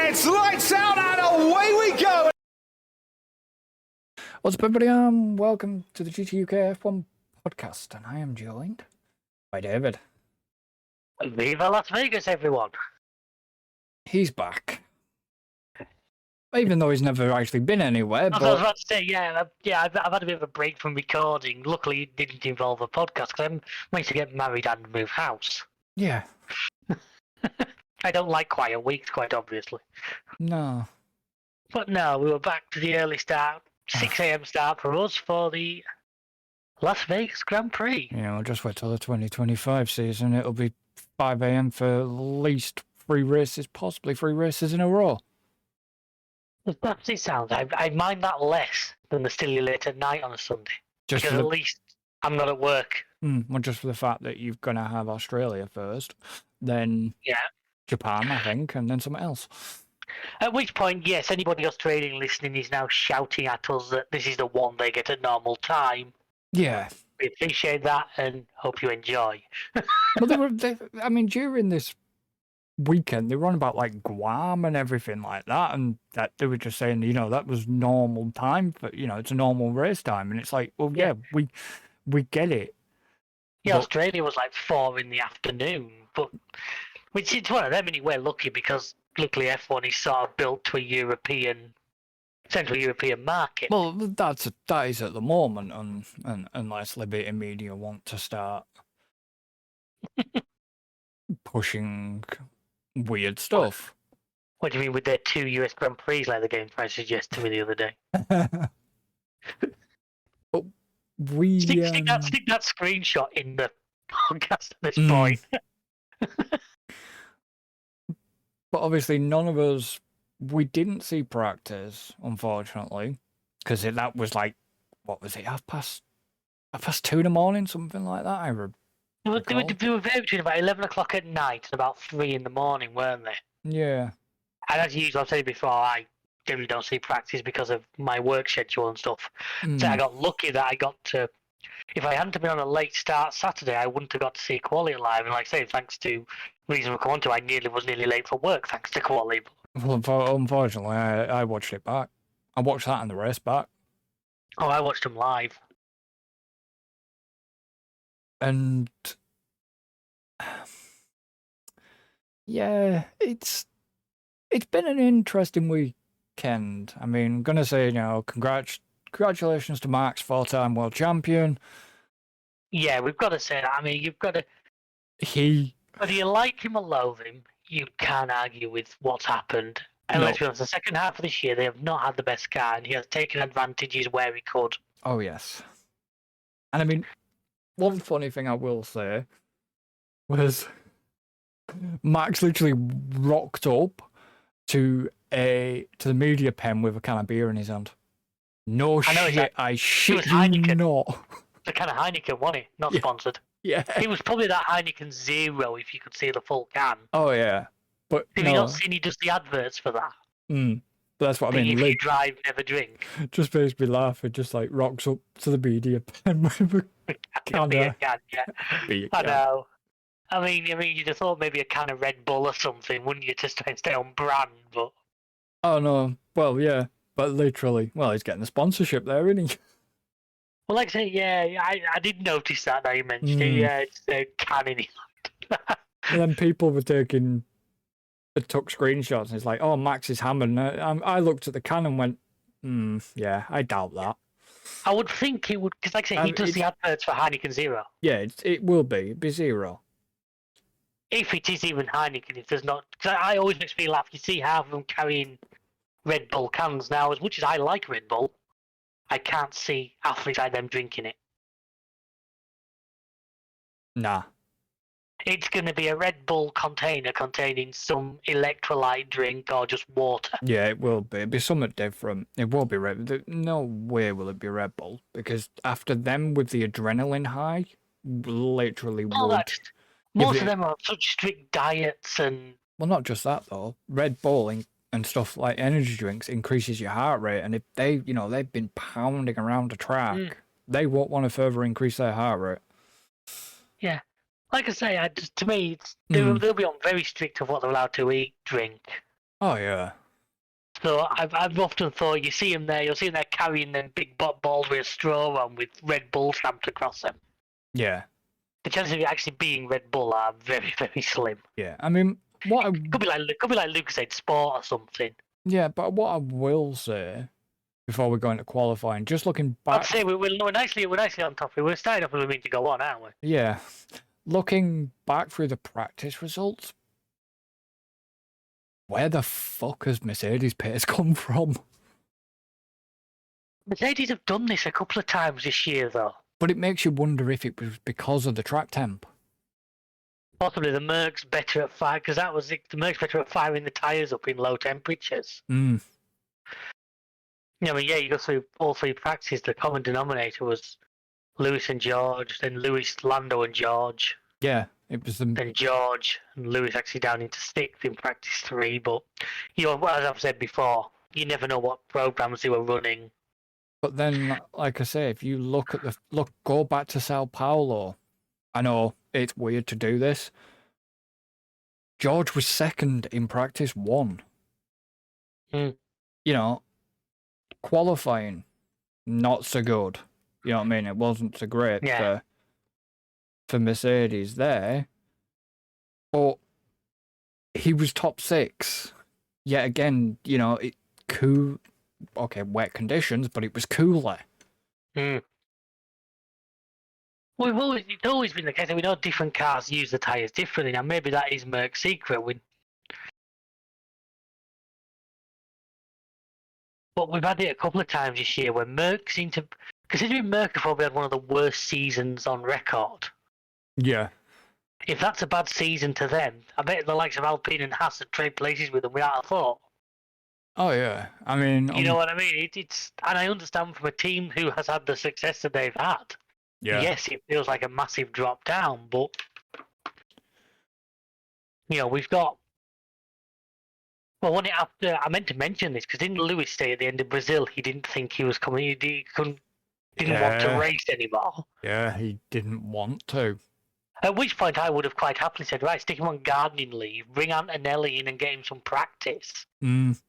It's lights out and away we go! What's up, everybody? Welcome to the GTUK F1 podcast, and I am joined by David. Viva Las Vegas, everyone! He's back. Even though he's never actually been anywhere, I was about to say, I've had a bit of a break from recording. Luckily, it didn't involve a podcast, because I'm going to get married and move house. Yeah. I don't like quiet weeks, quite obviously. No. But no, we were back to the early start, 6 a.m. start for us for the Las Vegas Grand Prix. Yeah, we'll just wait till the 2025 season. It'll be 5 a.m. for at least 3 races, possibly 3 races in a row. As bad as it sounds, I mind that less than the still late at night on a Sunday. Because at least I'm not at work. Well, just for the fact that you're going to have Australia first, then Japan, I think, and then something else. At which point, yes, anybody Australian listening is now shouting at us that this is the one they get at normal time. Yeah. We appreciate that and hope you enjoy. Well, during this weekend, they were on about like Guam and everything like that, and that they were just saying, that was normal time for, it's a normal race time, and it's like, well, yeah, we get it. Yeah, Australia was like 4 in the afternoon, but which is one of them anyway. Lucky because luckily F1 is sort of built to Central European market. Well, that is at the moment, unless Liberty Media want to start pushing weird stuff. What do you mean with their 2 US Grand Prix, like the game tried to suggest to me the other day? But stick that screenshot in the podcast at this point. But obviously, none of us, we didn't see practice, unfortunately, because that was like, what was it, half past 2 in the morning, something like that. They were there between about 11 o'clock at night and about 3 in the morning, weren't they? Yeah. And as usual, I've said it before, I generally don't see practice because of my work schedule and stuff. So I got lucky that I got to. If I hadn't been on a late start Saturday, I wouldn't have got to see quali live. And like I say, thanks to reason we come on to, I was nearly late for work thanks to quali. Well, unfortunately, I watched it back. I watched that in the race back. Oh, I watched them live. And yeah, it's been an interesting weekend. I mean, I'm gonna say, congratulations to Max, 4-time world champion. Yeah, we've got to say that. I mean, you've got to. Whether you like him or loathe him, you can't argue with what's happened. And let's be honest, the second half of this year, they have not had the best car, and he has taken advantages where he could. Oh, yes. And I mean, one funny thing I will say was Max literally rocked up to the media pen with a can of beer in his hand. No shit, I shit you not. The kind of Heineken, wasn't it? Not sponsored. Yeah. It was probably that Heineken Zero if you could see the full can. Oh, yeah. But have you not seen he does the adverts for that? But that's what I mean. If you drive, never drink. Just makes me laugh. It just like rocks up to the media pen with a can. I know. I mean, you'd have thought maybe a can of Red Bull or something, wouldn't you, to try and stay on brand, but... Oh, no. Well, yeah. But literally, he's getting the sponsorship there, isn't he? Well, like I say, I did notice that now you mentioned it. Yeah, it's a can in it. And then people were took screenshots, and it's like, oh, Max is hammered. And I looked at the can and went, yeah, I doubt that. I would think it would, because like I say, he does the adverts for Heineken Zero. Yeah, it will be. It'd be Zero. If it is even Heineken, if there's not... Because I always makes me laugh. You see half of them carrying Red Bull cans now. As much as I like Red Bull, I can't see athletes like them drinking it. Nah. It's going to be a Red Bull container containing some electrolyte drink or just water. Yeah, it will be. It'll be something different. It will be Red. No way will it be Red Bull, because after them with the adrenaline high, literally would. Most of them are on such strict diets and... Well, not just that though. Red Bull and stuff like energy drinks increases your heart rate, and if they've been pounding around the track, they won't want to further increase their heart rate. Yeah. Like I say, to me, they'll be on very strict of what they're allowed to eat, drink. Oh yeah. So I've often thought you'll see him there carrying them big balls with a straw on with Red Bull stamped across them. Yeah. The chances of it actually being Red Bull are very, very slim. Yeah. I mean, Could be like Lucasade Sport or something. yeah, but what I will say before we go into qualifying, just looking I'd back, say we're nicely on top of it. We're starting off with a mean to go on, aren't we? yeah, looking back through the practice results, where the fuck has Mercedes pace come from? Mercedes have done this a couple of times this year, though. But it makes you wonder if it was because of the track temp. Possibly the Merc's better at fire because that was it. The Merc's better at firing the tyres up in low temperatures. Mm. I mean, yeah, you go through all three practices. The common denominator was Lewis and George, then Lewis, Lando, and George. Yeah, it was the. Then George and Lewis actually down into sixth in practice 3. But you know, as I've said before, you never know what programs they were running. But then, like I say, if you go back to Sao Paulo. I know it's weird to do this. George was second in practice 1. Mm. You know, qualifying, not so good. You know what I mean? It wasn't so great for Mercedes there. But he was top 6. Yet again, you know, wet conditions, but it was cooler. Mm. It's always been the case that we know different cars use the tyres differently. Now, maybe that is Merc's secret. But we've had it a couple of times this year where Merc seemed to, considering Merc have probably had one of the worst seasons on record. Yeah. If that's a bad season to them, I bet the likes of Alpine and Haas would trade places with them without a thought. Oh yeah. I mean, you know what I mean? It's and I understand from a team who has had the success that they've had. yeah. Yes, it feels like a massive drop down, but you know we've got. Well, I meant to mention this because didn't Lewis say at the end of Brazil he didn't think he was coming? He didn't want to race anymore. Yeah, he didn't want to. At which point I would have quite happily said, right, stick him on gardening leave, bring Antonelli in and get him some practice. Mm.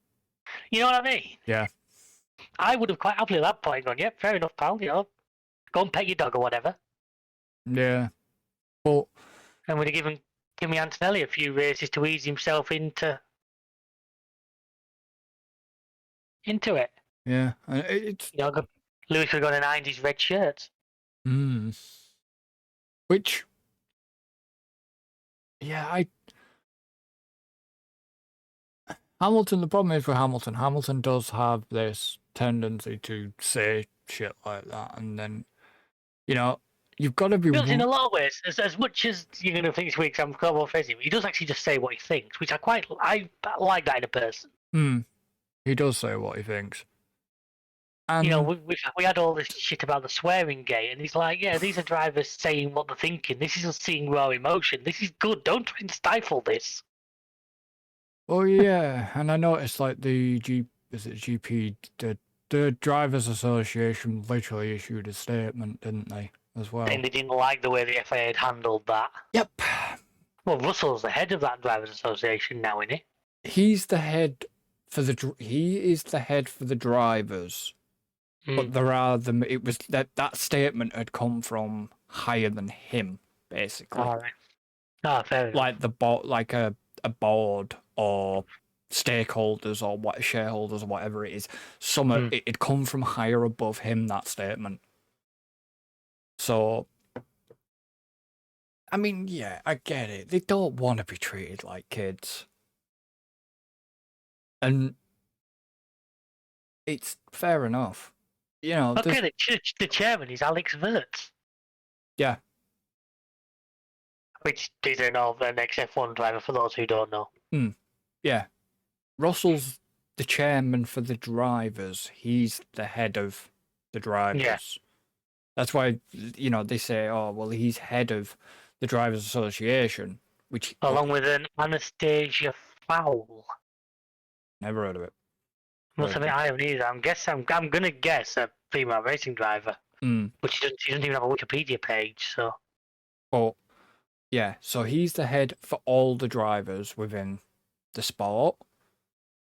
You know what I mean? Yeah. I would have quite happily at that point gone, yep, fair enough, pal, you know, go and pet your dog or whatever. Yeah. But and would have given Antonelli a few races to ease himself into it. Yeah. It's you know, Lewis would have gone and ironed his red shirts. Which yeah, Hamilton, the problem is with Hamilton does have this tendency to say shit like that, and then, you know, you've got to be... in a lot of ways, as much as you're going to think it's weak, because I'm comfortable facing him, he does actually just say what he thinks, which I like that in a person. He does say what he thinks. And, you know, we had all this shit about the swearing gate, and he's like, yeah, these are drivers saying what they're thinking. This isn't seeing raw emotion. This is good. Don't try and stifle this. Oh yeah, and I noticed like the GP, the Drivers Association literally issued a statement, didn't they, as well? And they didn't like the way the FIA had handled that. Yep. Well, Russell's the head of that Drivers Association now, isn't he? He's the head he is the head for the drivers. But there are it was that statement had come from higher than him, basically. All right. Fair enough. Like the board, like a board or stakeholders or what shareholders or whatever it is. It'd come from higher above him, that statement. So, I mean, yeah, I get it. They don't want to be treated like kids, and it's fair enough. You know, okay, the chairman is Alex Wirtz. Yeah. Which is an ex-F1 driver, for those who don't know. Yeah. Russell's the chairman for the drivers. He's the head of the drivers. Yeah. That's why, you know, they say, oh, well, he's head of the Drivers Association, which... Along with an Anastasia Fowl. Never heard of it. Must admit, I haven't either. I'm going to guess a female racing driver. But she doesn't even have a Wikipedia page, so... Well, yeah, so he's the head for all the drivers within the sport.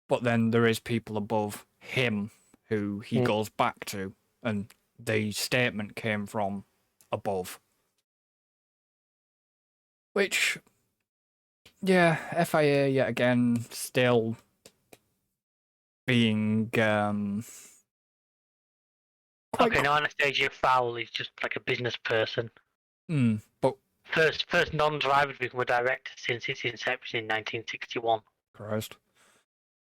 but then there is people above him who he goes back to, and the statement came from above. Which, yeah, FIA yet again still being quite. Okay, now Anastasia Fowl is just like a business person. But first non-driver to become a director since its inception in 1961. Christ.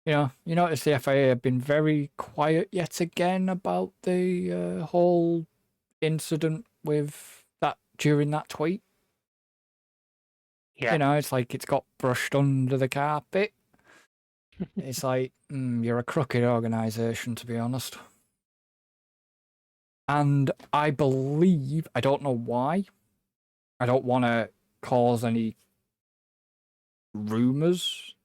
You notice the FIA have been very quiet yet again about the whole incident with that during that tweet. Yeah. It's like it's got brushed under the carpet. It's like, you're a crooked organisation, to be honest. And I believe, I don't know why, I don't want to cause any rumours.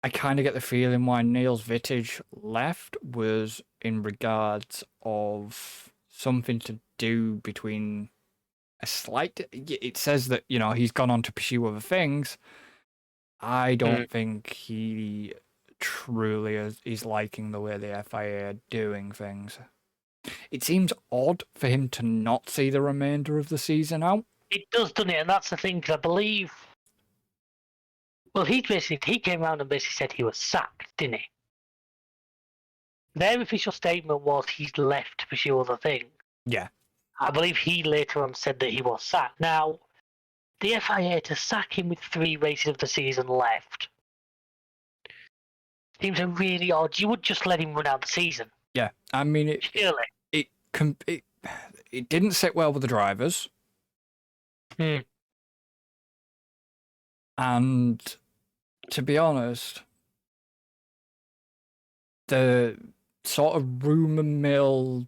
I kind of get the feeling why Niels Vittage left was in regards of something to do between a slight. It says that, he's gone on to pursue other things. I don't think he truly is liking the way the FIA are doing things. It seems odd for him to not see the remainder of the season out. It does, doesn't it? And that's the thing, because I believe... Well, he came around and basically said he was sacked, didn't he? Their official statement was he's left to pursue other things. Yeah. I believe he later on said that he was sacked. Now, the FIA to sack him with 3 races of the season left seems really odd. You would just let him run out the season. Yeah, I mean, Surely. It didn't sit well with the drivers. And to be honest, the sort of rumour mill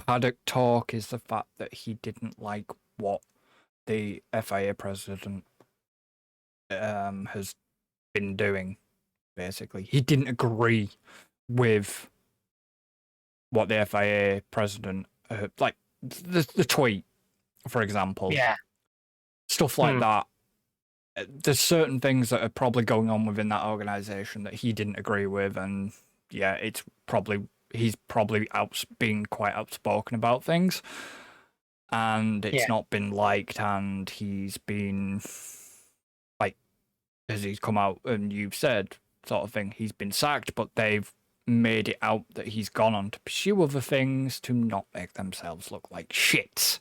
paddock talk is the fact that he didn't like what the FIA president has been doing, basically. He didn't agree with what the FIA president, like the tweet, for example. Yeah. Stuff like that. There's certain things that are probably going on within that organisation that he didn't agree with, and yeah, he's probably being quite outspoken about things, and it's not been liked, and he's been, like, as he's come out and you've said, sort of thing, he's been sacked, but they've made it out that he's gone on to pursue other things to not make themselves look like shits,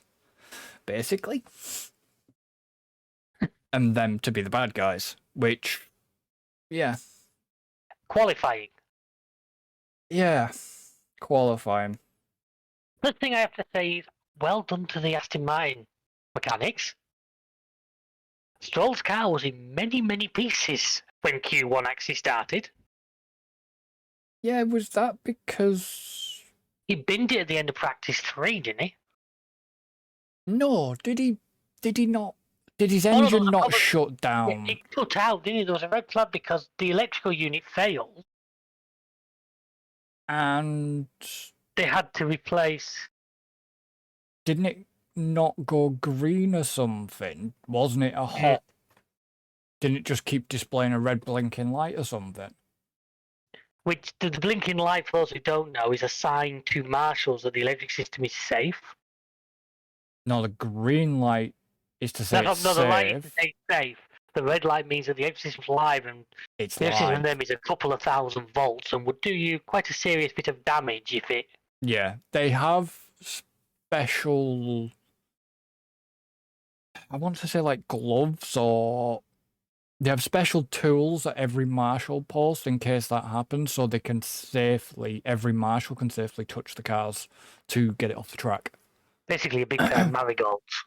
basically. And them to be the bad guys, which, yeah. Qualifying. Yeah, qualifying. First thing I have to say is, well done to the Aston Martin mechanics. Stroll's car was in many, many pieces when Q1 actually started. Yeah, was that because... He binned it at the end of practice 3, didn't he? No, did he not? Did his engine not shut down? It cut out, didn't it? There was a red flag because the electrical unit failed. And... they had to replace... Didn't it not go green or something? Wasn't it a hot... Didn't it just keep displaying a red blinking light or something? Which, the blinking light, for those who don't know, is a sign to marshals that the electric system is safe. No, the green light is to say it's safe. The light is to say safe. safe. The red light means that the electric system's live, and it's the electric system them is a couple of thousand volts and would do you quite a serious bit of damage if it... Yeah, they have special... I want to say like gloves, or... They have special tools at every marshal post in case that happens, so they can every marshal can safely touch the cars to get it off the track. Basically a big pair of marigolds.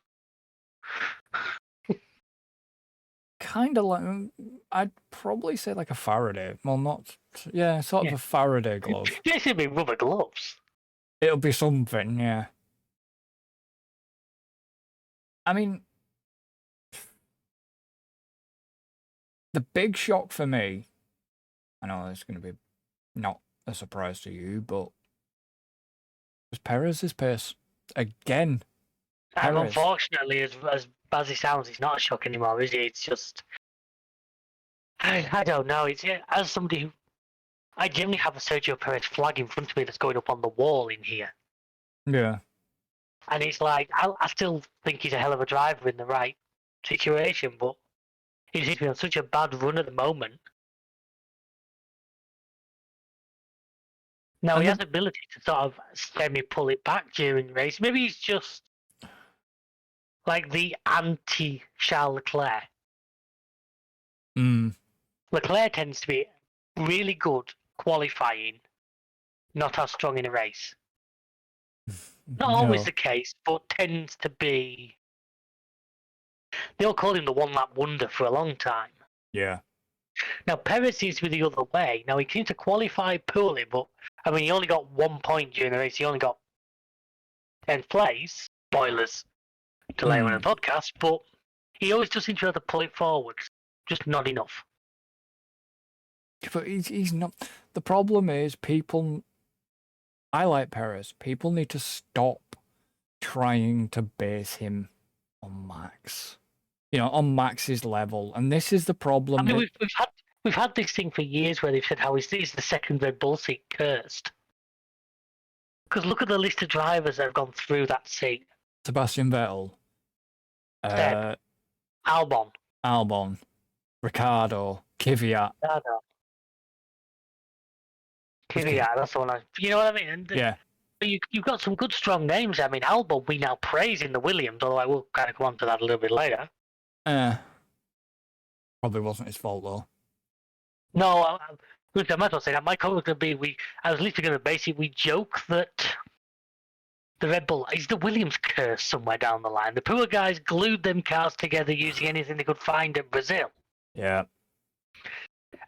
Kind of like, I'd probably say like a Faraday. Well, not, yeah, sort of a Faraday glove. This would be rubber gloves. It'll be something, yeah. I mean, the big shock for me, I know it's going to be not a surprise to you, but was Perez's pace. Again. And unfortunately, as bad as it sounds, it's not a shock anymore, is it? It's just I don't know. It's as somebody who I generally have a Sergio Perez flag in front of me that's going up on the wall in here, Yeah. and it's like I still think he's a hell of a driver in the right situation, but he seems to be on such a bad run at the moment. Now And he has the ability to sort of semi-pull it back during the race. Maybe he's just like the anti-Charles Leclerc. Leclerc tends to be really good qualifying, not as strong in a race. Not always no. the case, but tends to be. They all called him the one-lap wonder for a long time. Yeah. Now Perez seems to be the other way. Now he seemed to qualify poorly, but I mean he only got 1 point during the race. He only got 10th place. Spoilers to later on in the podcast, but he always just seems to be able to pull it forward. Just not enough. But he's not. The problem is people. I like Perez. People need to stop trying to base him on Max. On Max's level, and this is the problem. I mean, we've had this thing for years where they've said how is the second Red Bull seat cursed? Because look at the list of drivers that have gone through that seat. Sebastian Vettel, Albon, Ricardo, Kvyat. Kvyat, that's the one. You know what I mean? And, yeah. But you've got some good, strong names. I mean, Albon we now praise in the Williams, although I will kind of come on to that a little bit later. Probably wasn't his fault though. No, I might as well say that. My comment was going to be, I was literally going to basically joke that the Red Bull is the Williams curse somewhere down the line. The poor guys glued them cars together using anything they could find at Brazil. Yeah.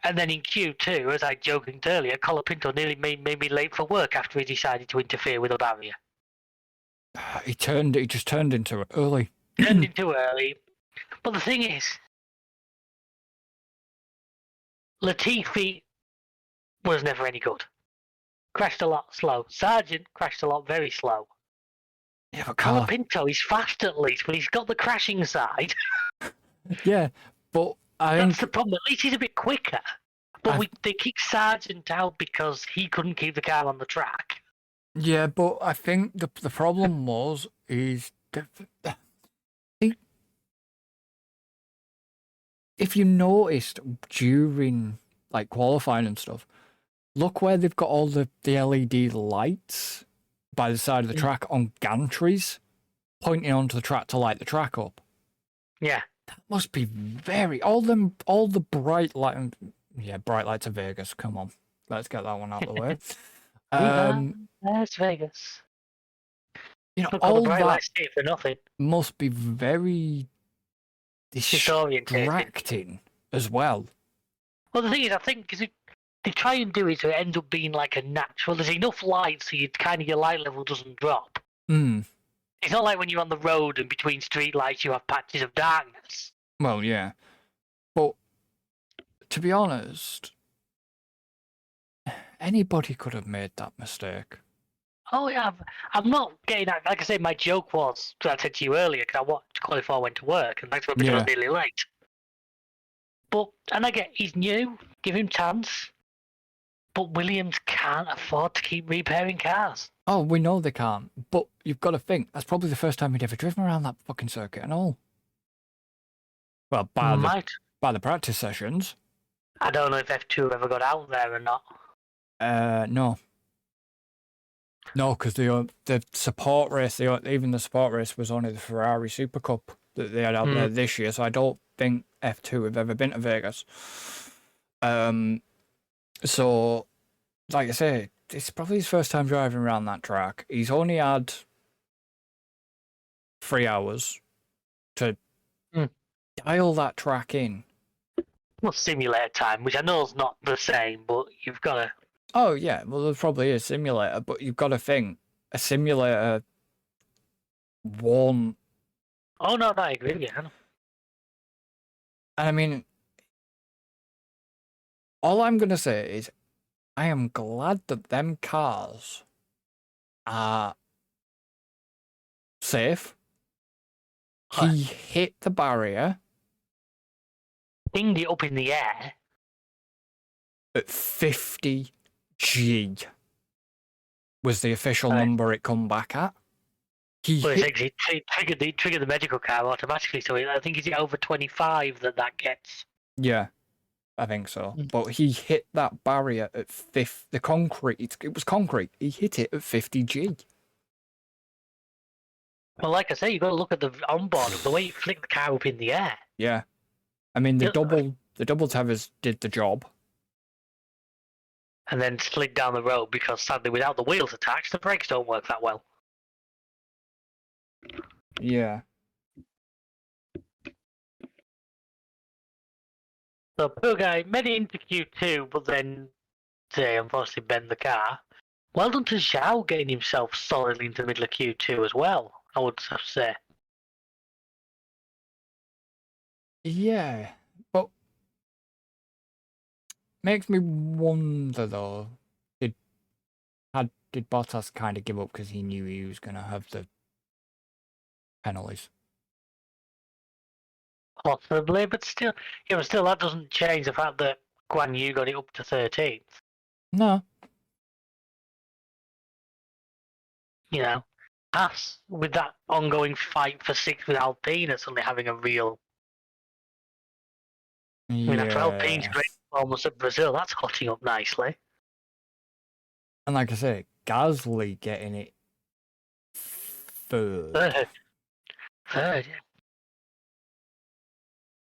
And then in Q2, as I joked earlier, Colapinto nearly made me late for work after he decided to interfere with a barrier. He just turned into it early. Turned into early. But the thing is, Latifi was never any good. Crashed a lot slow. Sargent crashed a lot very slow. Yeah, but Colapinto, he's fast at least, but he's got the crashing side. Yeah, but that's the problem. At least he's a bit quicker. But they kicked Sargent out because he couldn't keep the car on the track. Yeah, but I think the problem is if you noticed during like qualifying and stuff, look where they've got all the LED lights by the side of the track on gantries pointing onto the track to light the track up. Yeah. That must be all the bright light. Yeah, bright lights of Vegas. Come on, let's get that one out of the way. There's Vegas. All the bright that lights for nothing. Must be very distracting as well. Well, the thing is, I think because they try and do it so it ends up being like a natural. There's enough light so your light level doesn't drop. It's not like when you're on the road and between street lights you have patches of darkness. Well, yeah. But to be honest, anybody could have made that mistake. Oh, yeah. I'm not getting that. Like I said, my joke was, I said to you earlier, because I watched Qualify went to work, and that's when I was nearly late. But, and I get, he's new, give him chance. But Williams can't afford to keep repairing cars. Oh, we know they can't. But you've got to think, that's probably the first time he'd ever driven around that fucking circuit and all. Well, by the practice sessions. I don't know if F2 ever got out there or not. No. No, because the support race, even the support race was only the Ferrari Super Cup that they had out there this year, so I don't think F2 have ever been to Vegas. So, like I say, it's probably his first time driving around that track. He's only had 3 hours to dial that track in. Well, simulator time, which I know is not the same, but you've got to... Oh, yeah, well, there probably is a simulator, but you've got to think, a simulator won't... Oh, no, I agree with you. I mean, all I'm going to say is, I am glad that them cars are safe. He hit the barrier. Pinged it up in the air. at 50G was the official number it come back at. It triggered the medical car automatically, so I think it's over 25 that gets. Yeah, I think so. But he hit that barrier at 50. The concrete, it was concrete. He hit it at 50G. Well, like I say, you've got to look at the onboard of the way you flick the car up in the air. Yeah, I mean the double tethers did the job, and then slid down the road because sadly, without the wheels attached, the brakes don't work that well. Yeah. So poor guy made it into Q2, but then they unfortunately bent the car. Well done to Zhao getting himself solidly into the middle of Q2 as well, I would say. Yeah, but makes me wonder though. Did Bottas kind of give up because he knew he was going to have the penalties? Possibly, but still, that doesn't change the fact that Guan Yu got it up to 13th. No. You know, us with that ongoing fight for 6th with Alpine are suddenly having a real. I mean, after Alpine's great performance at Brazil, that's hotting up nicely. And like I say, Gasly getting it third. Third.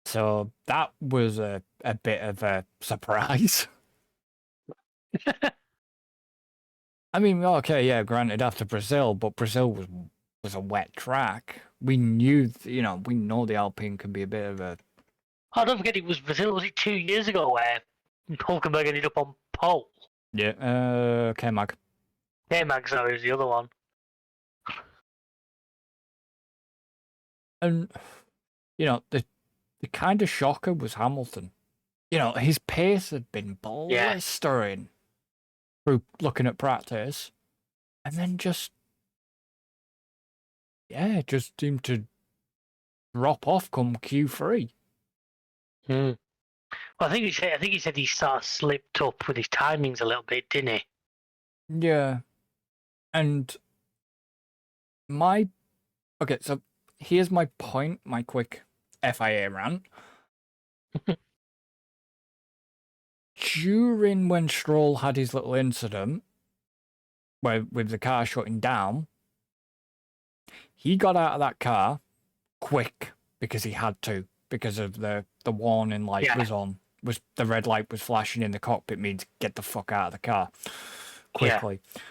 So that was a bit of a surprise. I mean, okay, yeah, granted after Brazil, but Brazil was a wet track. We knew, we know the Alpine can be a bit of a. Oh, don't forget, it was Brazil. Was it 2 years ago where Hulkenberg ended up on pole? Yeah, K-Mag. K-Mag, sorry, was the other one. And the kind of shocker was Hamilton. His pace had been blistering through looking at practice, and then just seemed to drop off come Q3. Well, I think he said he sort of slipped up with his timings a little bit, didn't he? Yeah, and okay, so here's my point, my quick FIA rant. During when Stroll had his little incident with the car shutting down, he got out of that car quick because he had to, because of the warning light was on. The red light was flashing in the cockpit, means get the fuck out of the car quickly. Yeah.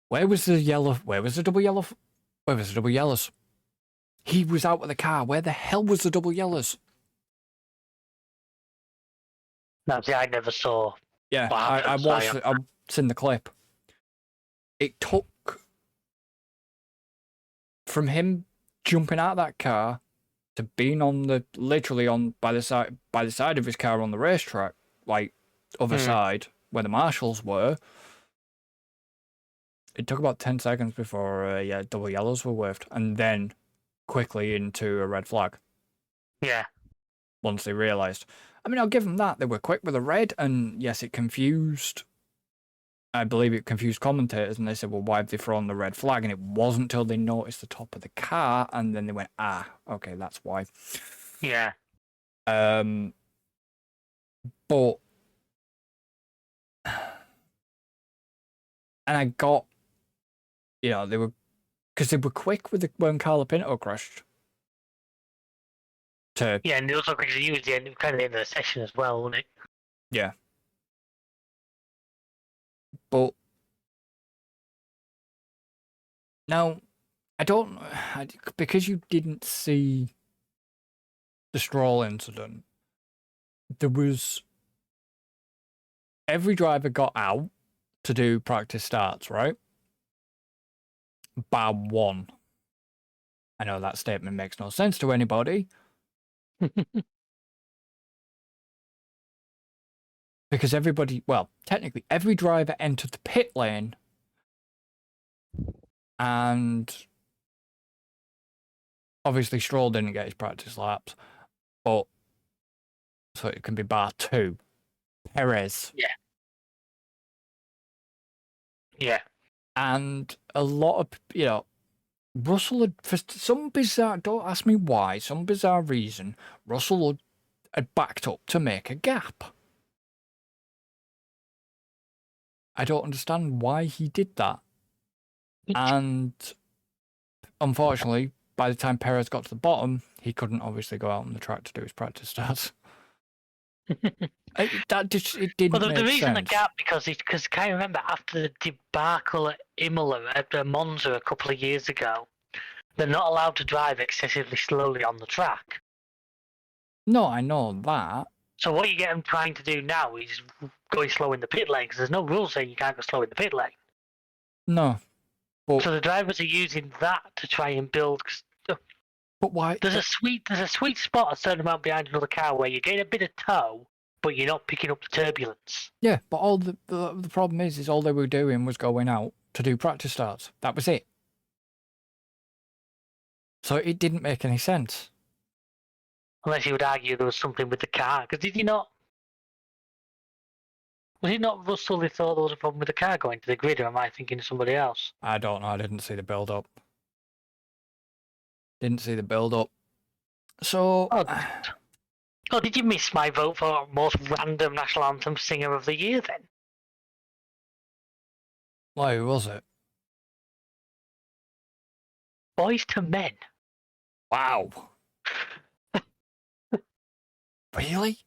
Where was the yellow? Where was the double yellow? Where was the double yellows? He was out of the car. Where the hell was the double yellows? No, see, I never saw. Yeah, I watched it. I've seen the clip. It took from him jumping out of that car to being literally by the side of his car on the racetrack, like other side where the marshals were. It took about 10 seconds before double yellows were waved, and then quickly into a red flag. Yeah. Once they realised. I mean, I'll give them that. They were quick with a red, and yes, it confused. I believe it confused commentators, and they said, well, why have they thrown the red flag? And it wasn't until they noticed the top of the car, and then they went, okay, that's why. Yeah. But... And I got... they were... Because they were quick when Carlo Pinto crashed. Yeah, and they also quickly used the end of the session as well, wasn't it? Yeah. But now, because you didn't see the Stroll incident, there was every driver got out to do practice starts, right? Bar one. I know that statement makes no sense to anybody. Because technically every driver entered the pit lane and obviously Stroll didn't get his practice laps, but so it can be bar two. Perez. Yeah. Yeah. And a lot of, Russell had, for some bizarre, don't ask me why, some bizarre reason, Russell had backed up to make a gap. I don't understand why he did that. And unfortunately, by the time Perez got to the bottom, he couldn't obviously go out on the track to do his practice starts. It didn't Well, the make reason sense. the gap because I remember after the debacle at Imola at Monza a couple of years ago, they're not allowed to drive excessively slowly on the track. No, I know that. So what you get them trying to do now is going slow in the pit lane because there's no rule saying you can't go slow in the pit lane. No, but So the drivers are using that to try and build. but why? There's a sweet spot a certain amount behind another car where you get a bit of tow, but you're not picking up the turbulence. Yeah, but all the problem is all they were doing was going out to do practice starts. That was it. So it didn't make any sense. Unless you would argue there was something with the car, because did you not? Was it not Russell who thought there was a problem with the car going to the grid, or am I thinking of somebody else? I don't know. I didn't see the build up. Didn't see the build up. So. Oh, did you miss my vote for most random national anthem singer of the year then? Why, who was it? Boys to Men. Wow. Really?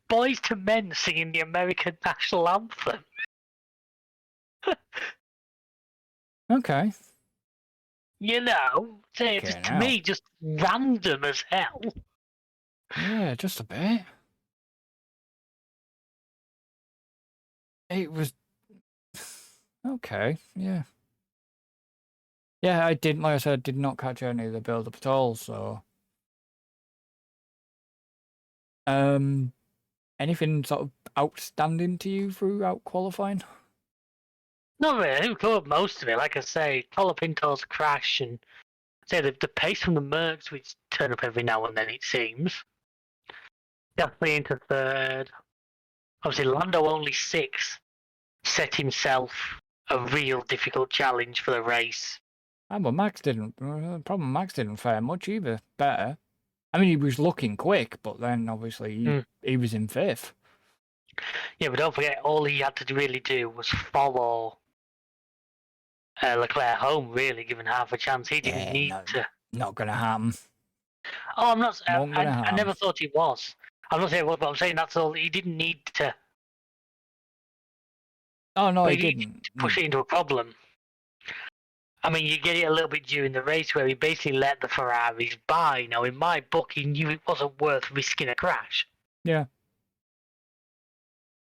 Boys to Men singing the American national anthem. Okay. You know, to me, just random as hell. Yeah, just a bit. It was okay. Yeah. Yeah, I didn't. Like I said, I did not catch any of the build up at all. So, anything sort of outstanding to you throughout qualifying? Not really. We covered most of it. Like I say, Colapinto's crash and say the pace from the Mercs, which turn up every now and then, it seems. Definitely into third. Obviously, Lando only 6th set himself a real difficult challenge for the race. Ah, but Max didn't. Problem Max didn't fare much either. Better. I mean, he was looking quick, but then obviously he was in 5th. Yeah, but don't forget, all he had to really do was follow Leclerc home, really, given half a chance. He didn't need to. Not going to happen. Oh, I'm not. I never thought he was. I'm not saying it was, but I'm saying that's all. He didn't need to. Oh, no, he didn't. Push it into a problem. I mean, you get it a little bit during the race where he basically let the Ferraris by. Now, in my book, he knew it wasn't worth risking a crash. Yeah.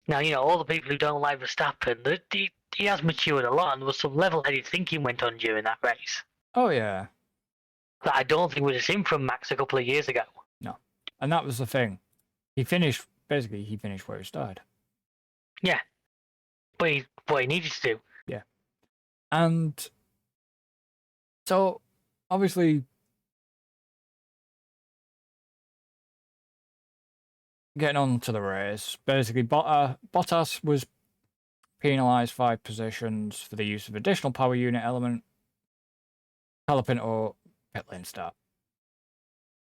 Now, all the people who don't like Verstappen, he has matured a lot, and there was some level-headed thinking went on during that race. Oh, yeah. That I don't think we'd have seen from Max a couple of years ago. No. And that was the thing. He finished where he started. Yeah. But what he needed to do. Yeah. And so, obviously, getting on to the race, basically, Bottas was penalised 5 positions for the use of additional power unit element. Colapinto pit lane start.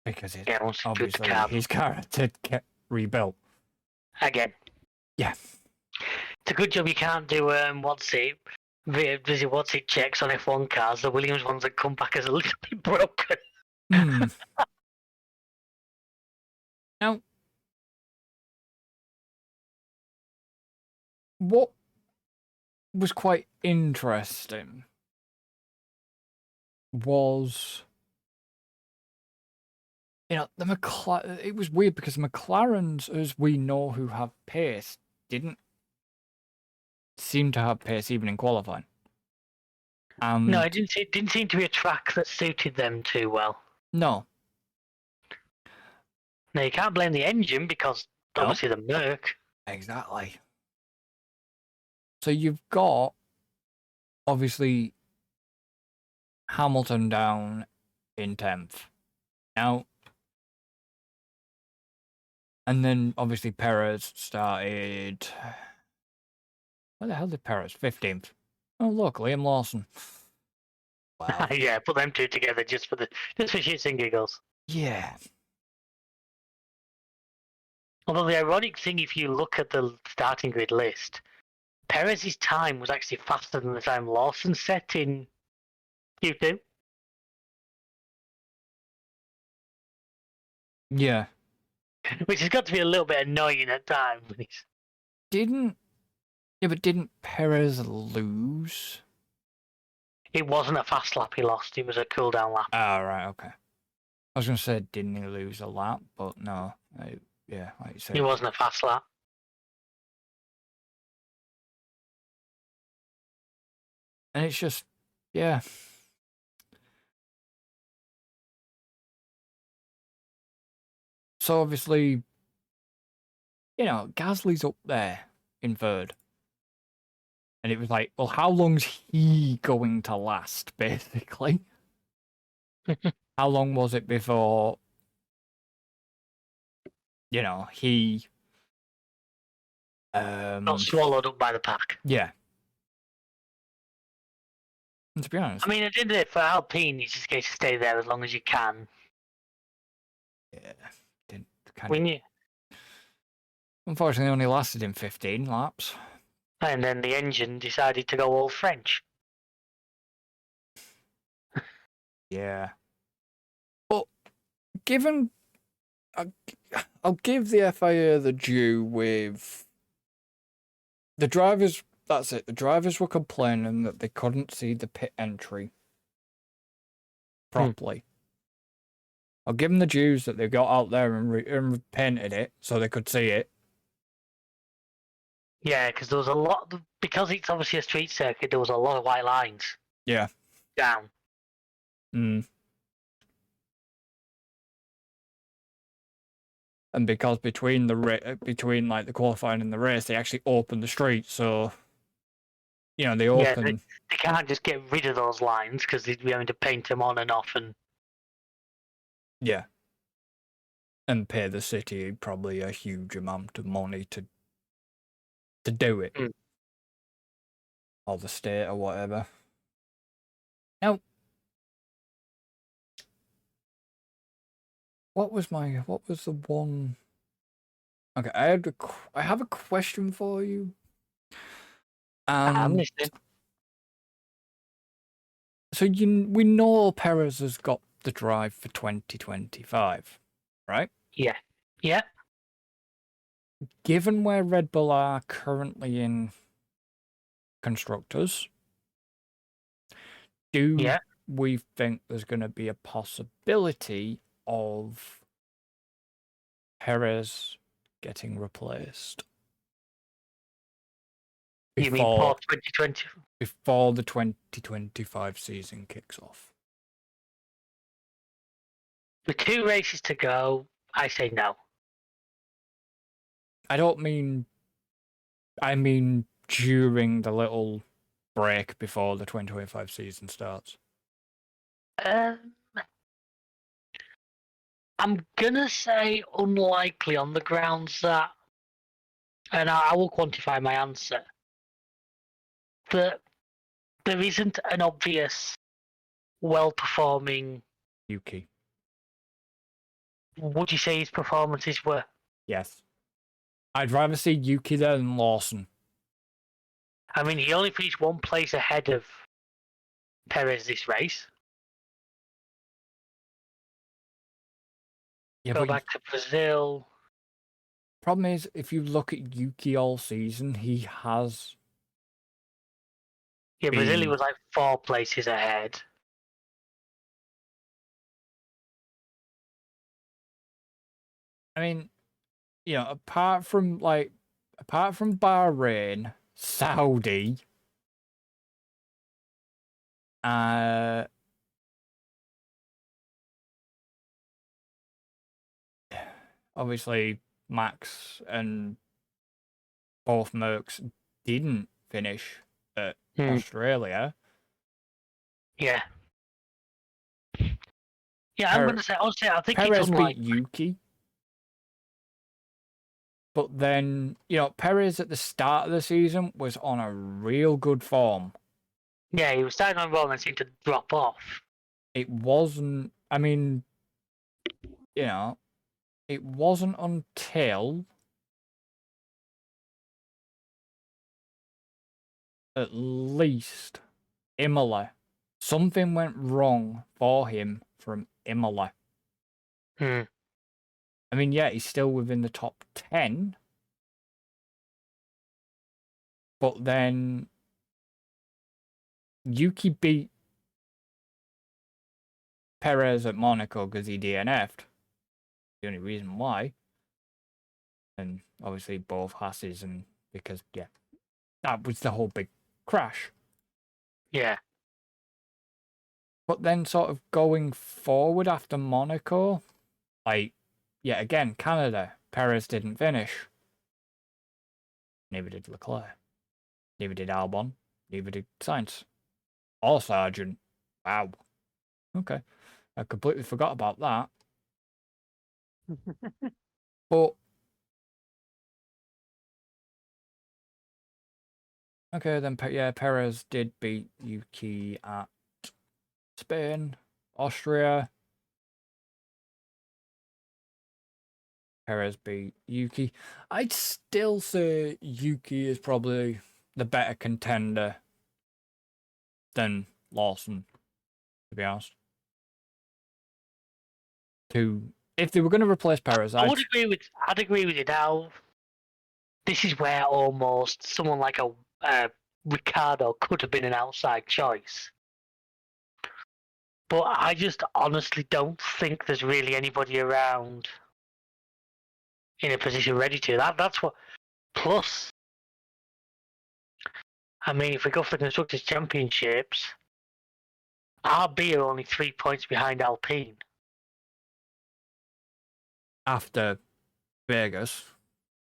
Because obviously his car had to get rebuilt. Again. Yeah. It's a good job you can't do what's it checks on F1 cars, the Williams ones that come back as a little bit broken. Now, what was quite interesting was, it was weird because McLarens, as we know who have pace, didn't seem to have pace even in qualifying. No, it didn't seem to be a track that suited them too well. No. Now, you can't blame the engine because obviously the Merc. Exactly. So you've got, obviously, Hamilton down in 10th. Now, And then obviously Perez started. Where the hell did Perez? 15th. Oh look, Liam Lawson. Wow. Yeah, put them two together just for shits and giggles. Yeah. Although the ironic thing, if you look at the starting grid list, Perez's time was actually faster than the time Lawson set in Q2. Yeah. Which has got to be a little bit annoying at times. Didn't Perez lose? It wasn't a fast lap he lost, it was a cool down lap. Ah, right, okay. I was going to say, didn't he lose a lap? But no. Yeah, like you said. It wasn't a fast lap. And it's just, yeah. So obviously, Gasly's up there in third. And it was like, well, how long's he going to last, basically? How long was it before, he... Got swallowed up by the pack. Yeah. And to be honest... I mean, at the end of it, for Alpine, you just get to stay there as long as you can. Yeah. Unfortunately, only lasted in 15 laps. And then the engine decided to go all French. Yeah. But given... I'll give the FIA the due with... The drivers... That's it. The drivers were complaining that they couldn't see the pit entry properly. I'll give them the dues that they got out there and painted it so they could see it. Yeah, because there was a lot... Because it's obviously a street circuit, there was a lot of white lines. Yeah. Down. And because between the qualifying and the race, they actually opened the street, so they open. Yeah, they can't just get rid of those lines because they'd be having to paint them on and off and. Yeah. And pay the city probably a huge amount of money to do it, or the state or whatever. Now, what was the one? Okay, I have a question for you. I'm listening. So we know Perez has got the drive for 2025, right? Yeah. Yeah. Given where Red Bull are currently in constructors, do we think there's going to be a possibility of Perez getting replaced? You mean for 2020? Before the 2025 season kicks off. With 2 races to go, I say no. I mean during the little break before the 2025 season starts. I'm gonna say unlikely on the grounds that, and I will quantify my answer, that there isn't an obvious, well-performing Yuki. Would you say his performances were? Yes. I'd rather see Yuki there than Lawson. I mean, he only finished 1 place ahead of Perez this race. Yeah, Go back to Brazil. Problem is, if you look at Yuki all season, he has. Yeah, Brazil he was like 4 places ahead. I mean, apart from Bahrain, Saudi, obviously Max and both Mercs didn't finish at Australia. Yeah. Yeah, I'm going to say, honestly, I think Perez it's unlikely. beat Yuki. But then, Perez at the start of the season was on a real good form. Yeah, he was starting on roll and seemed to drop off. It wasn't, it wasn't until at least Imola. Something went wrong for him from Imola. Yeah, he's still within the top 10. But then Yuki beat Perez at Monaco because he DNF'd. The only reason why. And obviously both Hasses, and because, that was the whole big crash. Yeah. But then sort of going forward after Monaco, again, Canada, Perez didn't finish. Neither did Leclerc. Neither did Albon. Neither did Sainz. Or Sargent. Wow. Okay. I completely forgot about that. But okay, then Perez did beat Yuki at Spain, Austria. Perez beat Yuki. I'd still say Yuki is probably the better contender than Lawson, to be honest. If they were going to replace Perez, I'd agree with you now. This is where almost someone like a Ricardo could have been an outside choice. But I just honestly don't think there's really anybody around in a position ready to. That's what. Plus, if we go for the Constructors' Championships, RB are only 3 points behind Alpine. After Vegas.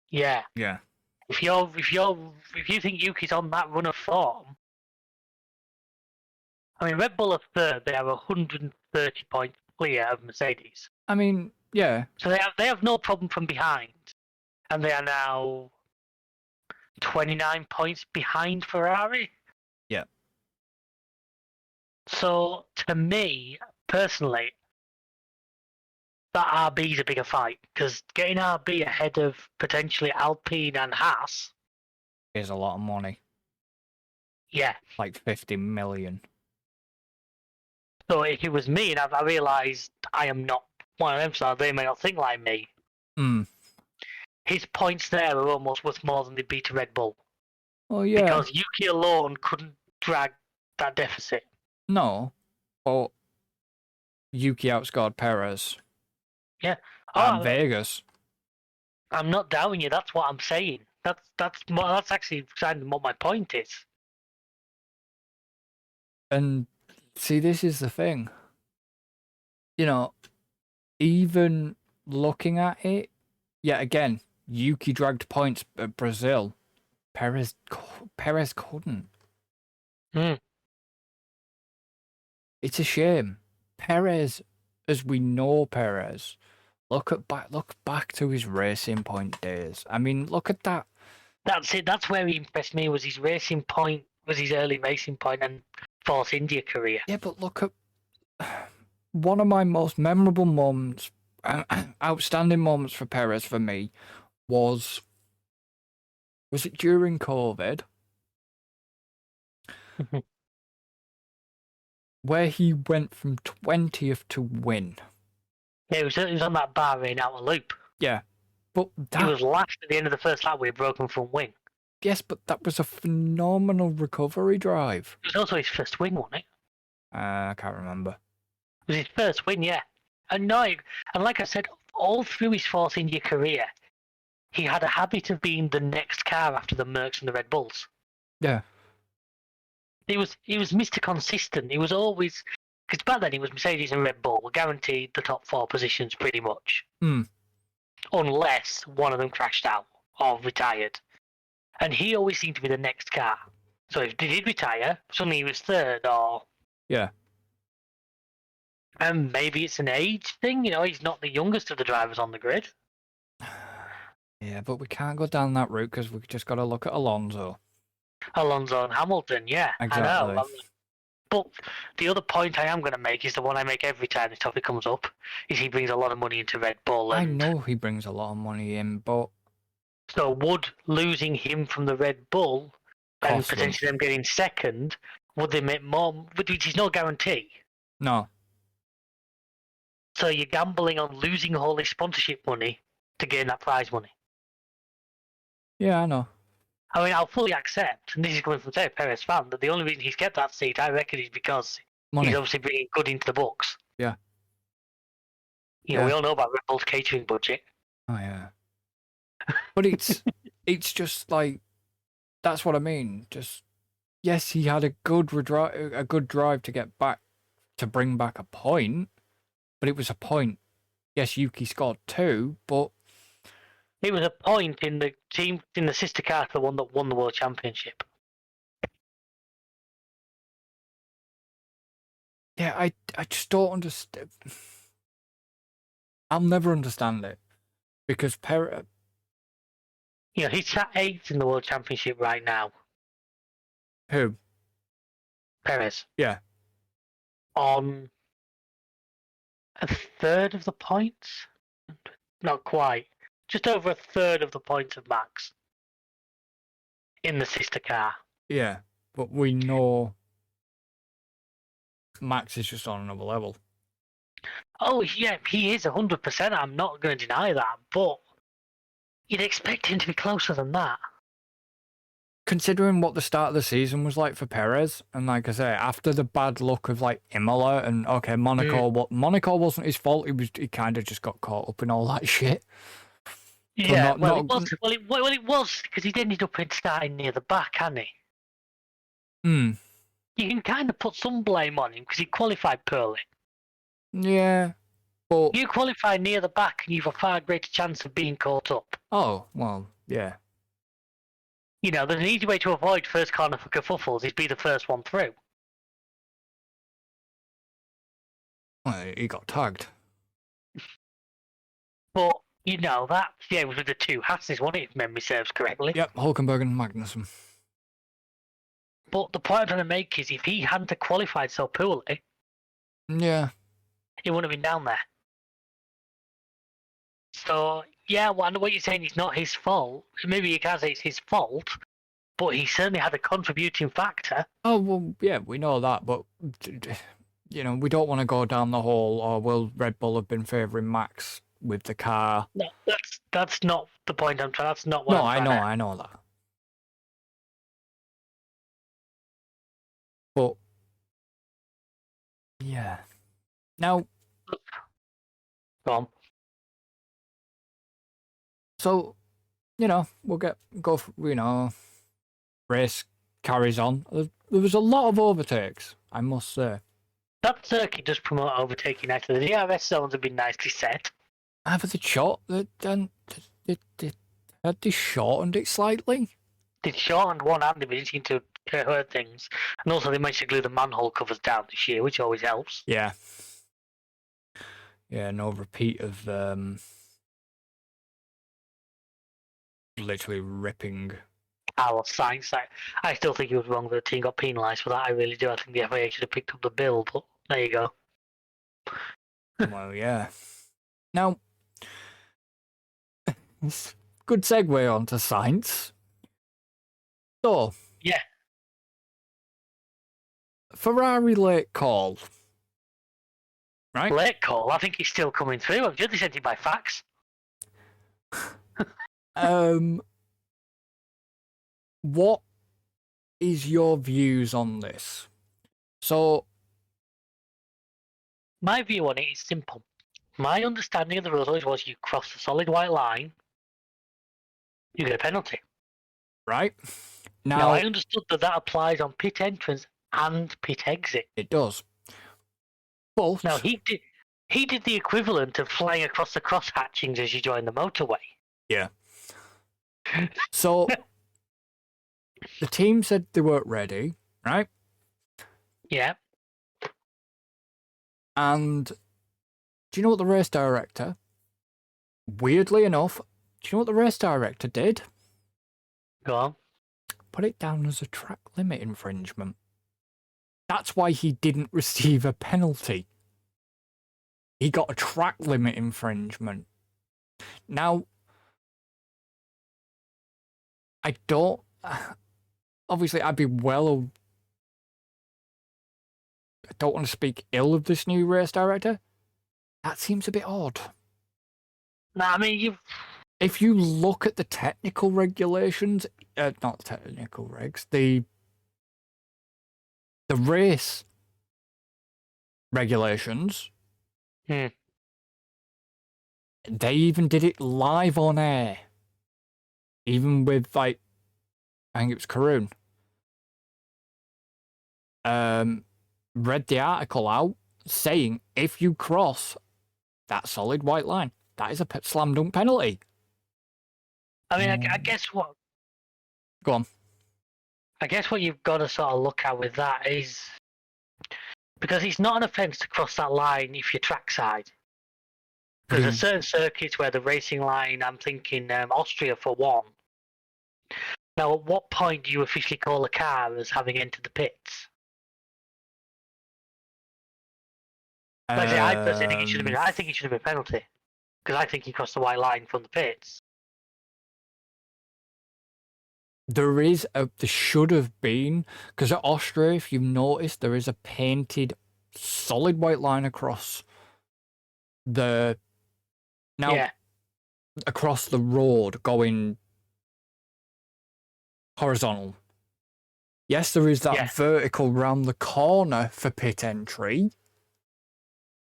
Yeah. Yeah. If you think Yuki's on that run of form, Red Bull are third. They have 130 points clear of Mercedes. Yeah. So they have no problem from behind, and they are now 29 points behind Ferrari. Yeah. So to me personally, that RB is a bigger fight, because getting RB ahead of potentially Alpine and Haas is a lot of money. Yeah. Like 50 million. So if it was me, and I realised I am not one of them, so they may not think like me. His points there are almost worth more than they beat a Red Bull. Oh yeah. Because Yuki alone couldn't drag that deficit. No, but Yuki outscored Perez. Yeah. And Vegas. I'm not doubting you. That's what I'm saying. That's actually kind of what my point is. And see, this is the thing. Even looking at it, again, Yuki dragged points at Brazil. Perez couldn't. It's a shame. Perez, as we know Perez, look back to his Racing Point days. Look at that. That's it. That's where he impressed me, was his Racing Point, was his early Racing Point and Force India career. Yeah, but look at one of my most memorable moments, outstanding moments for Perez for me was it during COVID? Where he went from 20th to win. Yeah, it was on that Bahrain outer loop. Yeah, but he was last at the end of the first lap with a broken front wing. Yes, but that was a phenomenal recovery drive. It was also his first win, wasn't it? I can't remember. It was his first win, yeah. And like I said, all through his Force India career, he had a habit of being the next car after the Mercs and the Red Bulls. Yeah. He was Mr. Consistent. He was always, because back then it was Mercedes and Red Bull were guaranteed the top 4 positions pretty much. Unless one of them crashed out or retired. And he always seemed to be the next car. So if he did retire, suddenly he was third, or... Yeah. And maybe it's an age thing, he's not the youngest of the drivers on the grid. Yeah, but we can't go down that route because we've just got to look at Alonso. Alonso and Hamilton, yeah, I know. Exactly. But the other point I am going to make is the one I make every time this topic comes up, is he brings a lot of money into Red Bull. I And know he brings a lot of money in, but so would losing him from the Red Bull and cost them. potentially them getting second, would they make more, which is no guarantee. No. So you're gambling on losing all this sponsorship money to gain that prize money. Yeah, I know. I mean, I'll fully accept, and this is coming from a Perez fan, that the only reason he's kept that seat, I reckon, is because Money. he's obviously bringing good into the books. Yeah. You know, we all know about Red Bull's catering budget. Oh yeah. But it's just like, that's what I mean. Just, yes, he had a good drive to get back, to bring back a point, but it was a point. Yes, Yuki scored 2, but it was a point in the team, in the sister car to the one that won the world championship. yeah, I just don't understand. I'll never understand it because You know, he's at 8th in the world championship right now. Who? Perez. Yeah. On a third of the points? Not quite. Just over a third of the points of Max in the sister car. Yeah, but we know Max is just on another level. Oh, yeah, he is 100%. I'm not going to deny that, but you'd expect him to be closer than that. Considering what the start of the season was like for Perez, and like I say, after the bad luck of like Imola and okay, Monaco, what Monaco wasn't his fault. He kind of just got caught up in all that shit. Yeah, it was because he ended up starting near the back, hadn't he? You can kind of put some blame on him because he qualified poorly. Yeah, but you qualify near the back and you've a far greater chance of being caught up. Oh, well, yeah. You know, there's an easy way to avoid first corner for kerfuffles is be the first one through. Well, he got tagged. But, you know, it was with the 2 Hasses, wasn't it, if memory serves correctly? Yep, Hulkenberg and Magnussen. But the point I'm trying to make is if he hadn't qualified so poorly, yeah, he wouldn't have been down there. So, yeah, well, I know what you're saying is not his fault. Maybe you can't say it's his fault, but he certainly had a contributing factor. Oh, well, yeah, we know that, but, you know, we don't want to go down the whole, or will Red Bull have been favouring Max with the car? No, that's not the point I'm trying. That's not what I'm trying. I know that. But yeah. Now, go on. So, you know, race carries on. There was a lot of overtakes, I must say. That circuit does promote overtaking nicely. The DRS zones have been nicely set. Either they shortened it slightly. They shortened one and they didn't seem to hurt things. And also they managed to glue the manhole covers down this year, which always helps. Yeah. Yeah, no repeat of literally ripping. Carlos Sainz. I still think he was wrong that the team got penalised for that. I really do. I think the FIA should have picked up the bill, but there you go. Well, yeah. Now, good segue on to Sainz. So, yeah. Ferrari late call. Right? Late call? I think he's still coming through. I've just sent it by fax. What is your views on this? So, my view on it is simple. My understanding of the rules always was you cross the solid white line, you get a penalty. Right? Now I understood that applies on pit entrance and pit exit. It does. But now he did the equivalent of flying across the cross hatchings as you join the motorway. Yeah. So the team said they weren't ready, right? Yeah. And do you know what the race director, weirdly enough, Do you know what the race director did? Go on. Put it down as a track limit infringement. That's why he didn't receive a penalty. He got a track limit infringement. Now, I don't... Obviously, I'd be well... I don't want to speak ill of this new race director. That seems a bit odd. No, I mean, if you look at the technical regulations, not the technical regs, the race regulations, they even did it live on air. Even with, like, I think it was Karoon. Read the article out saying if you cross that solid white line, that is a slam dunk penalty. I mean, I guess what... Go on. I guess what you've got to sort of look at with that is... Because it's not an offence to cross that line if you're trackside. Because there's certain circuits where the racing line, I'm thinking Austria for one. Now, at what point do you officially call a car as having entered the pits? Like I say, I personally think it should have been. I think it should have been a penalty because I think he crossed the white line from the pits. There should have been, because at Austria, if you've noticed, there is a painted solid white line across the across the road going horizontal. Yes, there is that vertical round the corner for pit entry,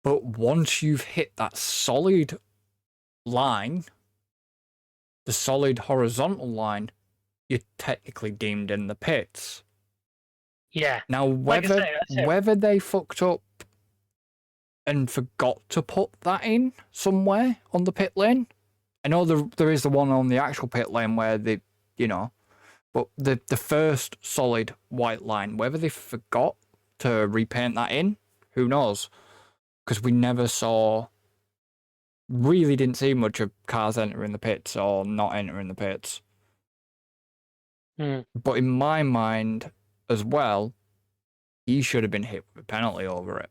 but once you've hit that solid line, the solid horizontal line, you're technically deemed in the pits. Yeah. Now, whether they fucked up and forgot to put that in somewhere on the pit lane, I know there is the one on the actual pit lane where they, but the first solid white line, whether they forgot to repaint that in, who knows? Because we really didn't see much of cars entering the pits or not entering the pits. But in my mind, as well, he should have been hit with a penalty over it.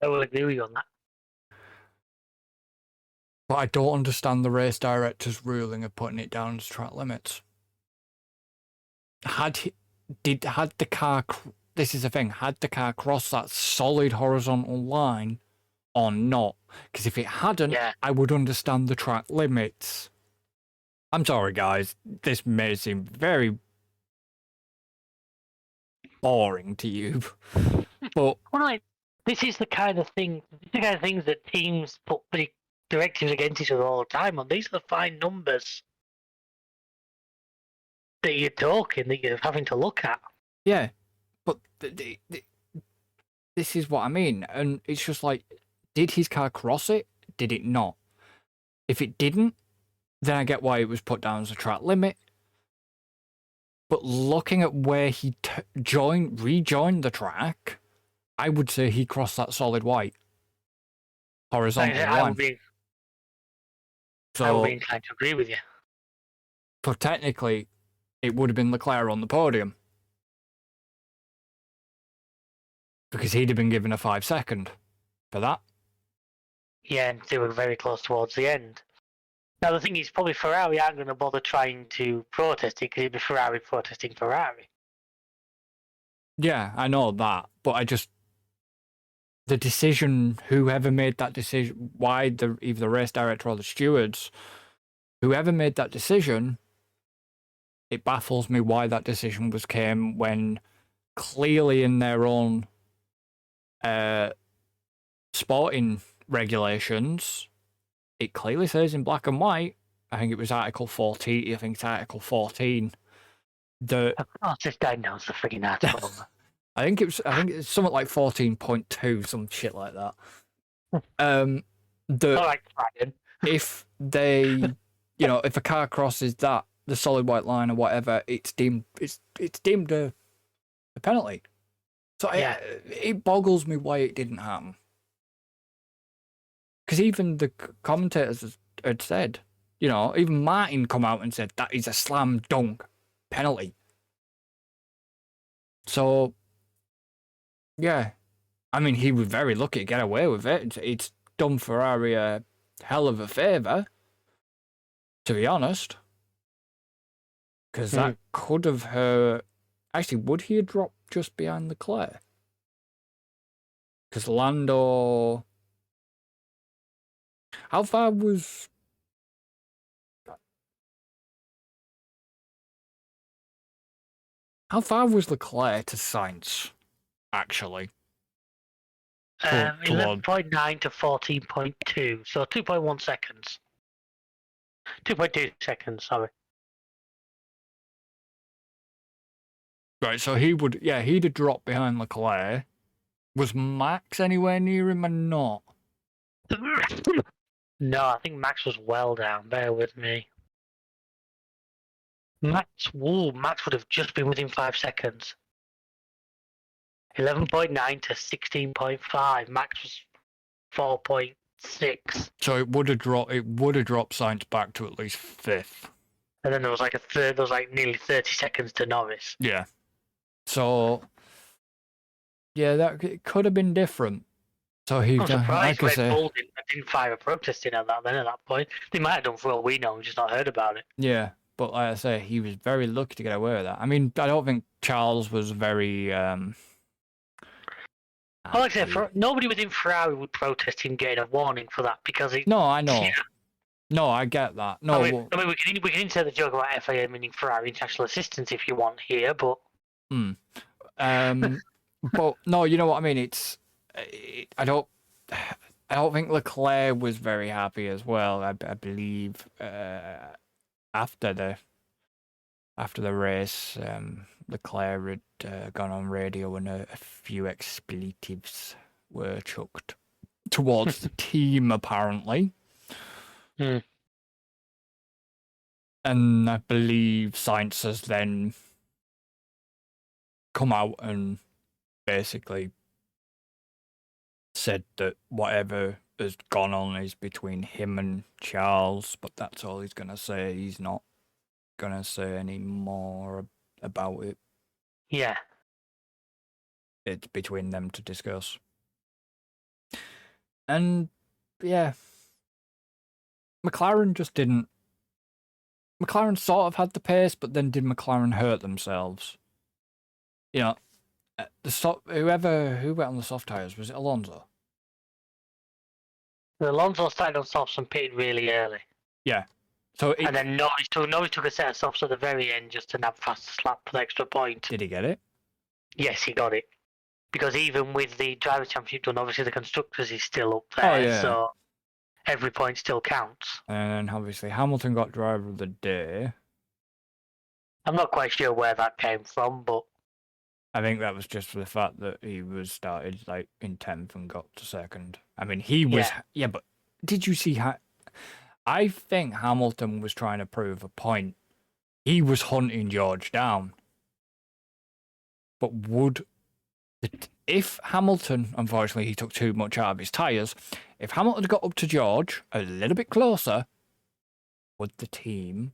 I will agree with you on that. But I don't understand the race director's ruling of putting it down as track limits. Had the car... This is the thing. Had the car crossed that solid horizontal line or not? Because if it hadn't, I would understand the track limits. I'm sorry, guys. This may seem very boring to you, but this is the kind of thing. The kind of things that teams put the directives against each other all the time on. These are the fine numbers that you're talking, that you're having to look at. Yeah, but this is what I mean, and it's just like, did his car cross it? Did it not? If it didn't, then I get why it was put down as a track limit. But looking at where he rejoined the track, I would say he crossed that solid white horizontal line. I would be inclined to agree with you. So technically, it would have been Leclerc on the podium. Because he'd have been given a 5-second for that. Yeah, and they were very close towards the end. Now, the thing is, probably Ferrari aren't going to bother trying to protest it because it'd be Ferrari protesting Ferrari. Yeah, I know that, but the decision, whoever made that decision, either the race director or the stewards, whoever made that decision, it baffles me why that decision came when clearly in their own sporting regulations, it clearly says in black and white, I think it was Article 14, I think it's Article 14, that... Oh, this guy knows the frigging article. I think it's something like 14.2, some shit like that. All right, Brian. If they, if a car crosses the solid white line or whatever, it's deemed a penalty. So it boggles me why it didn't happen. Because even the commentators had said, You know, even Martin come out and said that is a slam dunk penalty. So, yeah, I mean, he was very lucky to get away with it. It's done Ferrari a hell of a favour, to be honest, because that could have hurt. Actually, would he have dropped just behind Leclerc? Because Lando, how far was Leclerc to Sainz, actually? 11.9 to 14.2, so 2.1 seconds. 2.2 seconds, sorry. Right, so he'd have dropped behind Leclerc. Was Max anywhere near him or not? No, I think Max was well down. Bear with me. Max would have just been within 5 seconds. 11.9 to 16.5. Max was 4.6. So it would have dropped Sainz back to at least fifth. And then there was like nearly 30 seconds to Norris. Yeah. So yeah, it could have been different. So I'm surprised like Red Bull didn't fire a protest in at that point. They might have done for all we know, we've just not heard about it. Yeah, but like I say, he was very lucky to get away with that. I mean, I don't think Charles was very like I said, nobody within Ferrari would protest him getting a warning for that because it. No, I know. Yeah. No, I get that. No, I mean, we can insert the joke about FIA meaning Ferrari international assistance if you want here, but. But no, you know what I mean. I don't think Leclerc was very happy as well. I believe after the race, Leclerc had gone on radio and a few expletives were chucked towards the team, apparently. And I believe Sainz has then come out and basically said that whatever has gone on is between him and Charles, but that's all he's going to say. He's not going to say any more about it. Yeah. It's between them to discuss. And, yeah, McLaren just didn't. McLaren sort of had the pace, but then did McLaren hurt themselves? You know, who went on the soft tyres, was it Alonso? Alonso started on softs and pitted really early. Yeah. And then Norris took a set of softs at the very end just to nab faster slap for the extra point. Did he get it? Yes, he got it. Because even with the Drivers' Championship done, obviously the Constructors is still up there, so every point still counts. And obviously Hamilton got Driver of the Day. I'm not quite sure where that came from, but... I think that was just for the fact that he was started like in 10th and got to second. I mean, he was... Yeah, but did you see how... I think Hamilton was trying to prove a point. He was hunting George down. But if Hamilton, unfortunately, he took too much out of his tyres, if Hamilton got up to George a little bit closer, would the team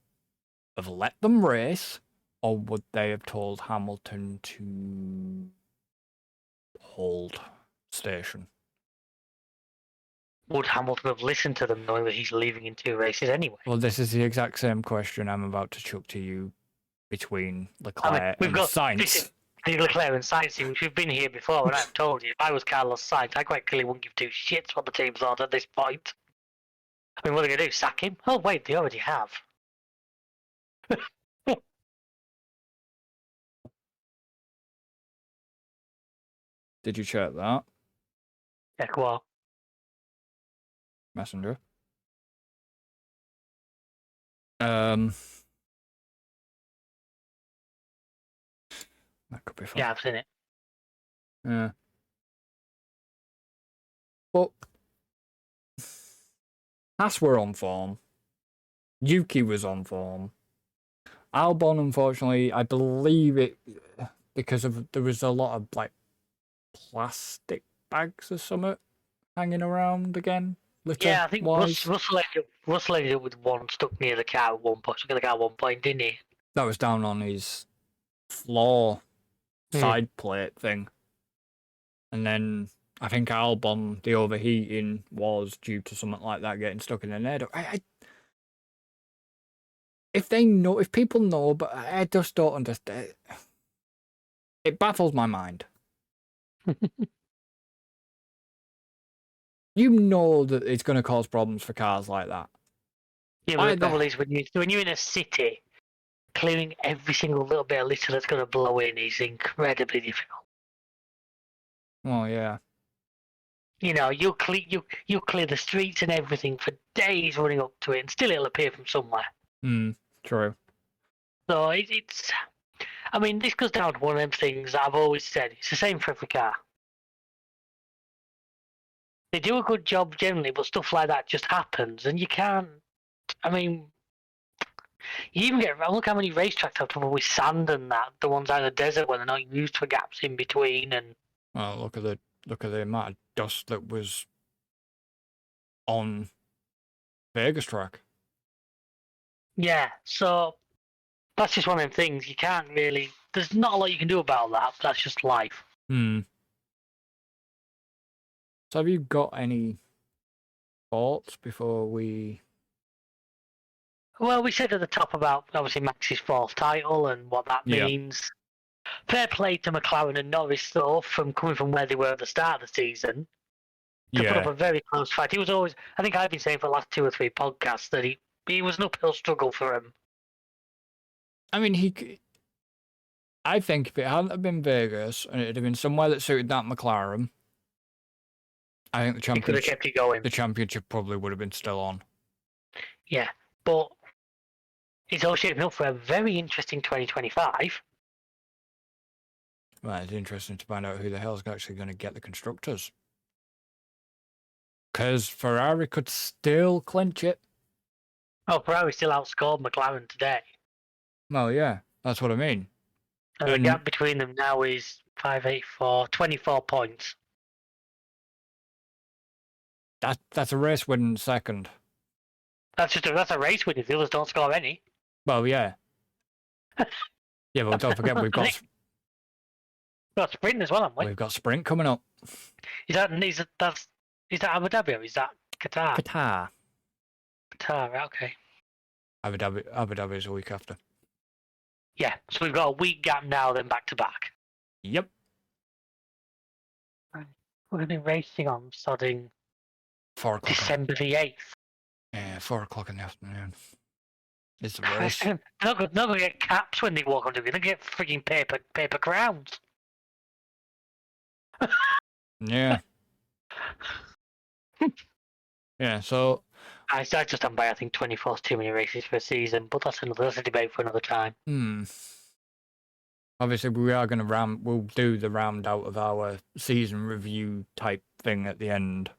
have let them race, or would they have told Hamilton to hold station? Would Hamilton have listened to them knowing that he's leaving in 2 races anyway? Well, this is the exact same question I'm about to chuck to you between Leclerc and Sainz. The Leclerc and Sainz thing, which we've been here before, and I've told you, if I was Carlos Sainz, I quite clearly wouldn't give 2 shits what the team thought at this point. I mean, what are they going to do? Sack him? Oh, wait, they already have. Did you check that? Check what? Messenger. That could be fun. Yeah, I've seen it. Yeah. But Haas were on form. Yuki was on form. Albon, unfortunately, I believe it because there was a lot of like plastic bags or something hanging around again. litter Yeah, I think wise. Russell ended up with one stuck near the car at one point. Stuck in the car at one point, didn't he? That was down on his floor Hmm. side plate thing. And then I think Albon, the overheating was due to something like that getting stuck in an air duct. If they know, if people know, but I just don't understand. It baffles my mind. You know that it's going to cause problems for cars like that. Yeah, but the trouble is when you're in a city, clearing every single little bit of litter that's going to blow in is incredibly difficult. Well, yeah. You know, you'll clear the streets and everything for days running up to it, and still it'll appear from somewhere. True. So it's. I mean, this goes down to one of them things that I've always said. It's the same for every car. They do a good job generally, but stuff like that just happens, and you can't. I mean, you even get look how many racetracks have trouble with sand and that. The ones out in the desert where they're not used for gaps in between, and Well, look at the amount of dust that was on Vegas track. yeah. So that's just one of them things. You can't really. There's not a lot you can do about that. That's just life. So have you got any thoughts before we? Well, we said at the top about obviously Max's fourth title and what that means. Fair play to McLaren and Norris, though, from coming from where they were at the start of the season to put up a very close fight. He was always, I think I've been saying for the last 2 or 3 podcasts that he was an uphill struggle for him. I mean, I think if it hadn't been Vegas and it had been somewhere that suited that McLaren, I think He could have kept it going. The championship probably would have been still on. Yeah, but it's all shaping up for a very interesting 2025. Well, it's interesting to find out who the hell's actually going to get the constructors. Because Ferrari could still clinch it. Oh, Ferrari still outscored McLaren today. Well, yeah, that's what I mean. And the gap between them now is 24 points. That's a race win second. That's a race win if the others don't score any. Well, yeah. Yeah, but don't forget we've got sprint as well, haven't we? We've got sprint coming up. Is that Abu Dhabi or is that Qatar? Qatar, right, okay. Abu Dhabi is a week after. Yeah, so we've got a week gap now, then back to back. Yep. Right. We're going to be racing on starting 4 o'clock. December the 8th. Yeah, 4 o'clock in the afternoon. It's the race. They're not going to get caps when they walk onto it. They're going to get freaking paper crowns. Yeah. Yeah, so I just stand by. I think 24 is too many races for a season, but that's a debate for another time. Obviously, we are going to we'll do the round out of our season review type thing at the end.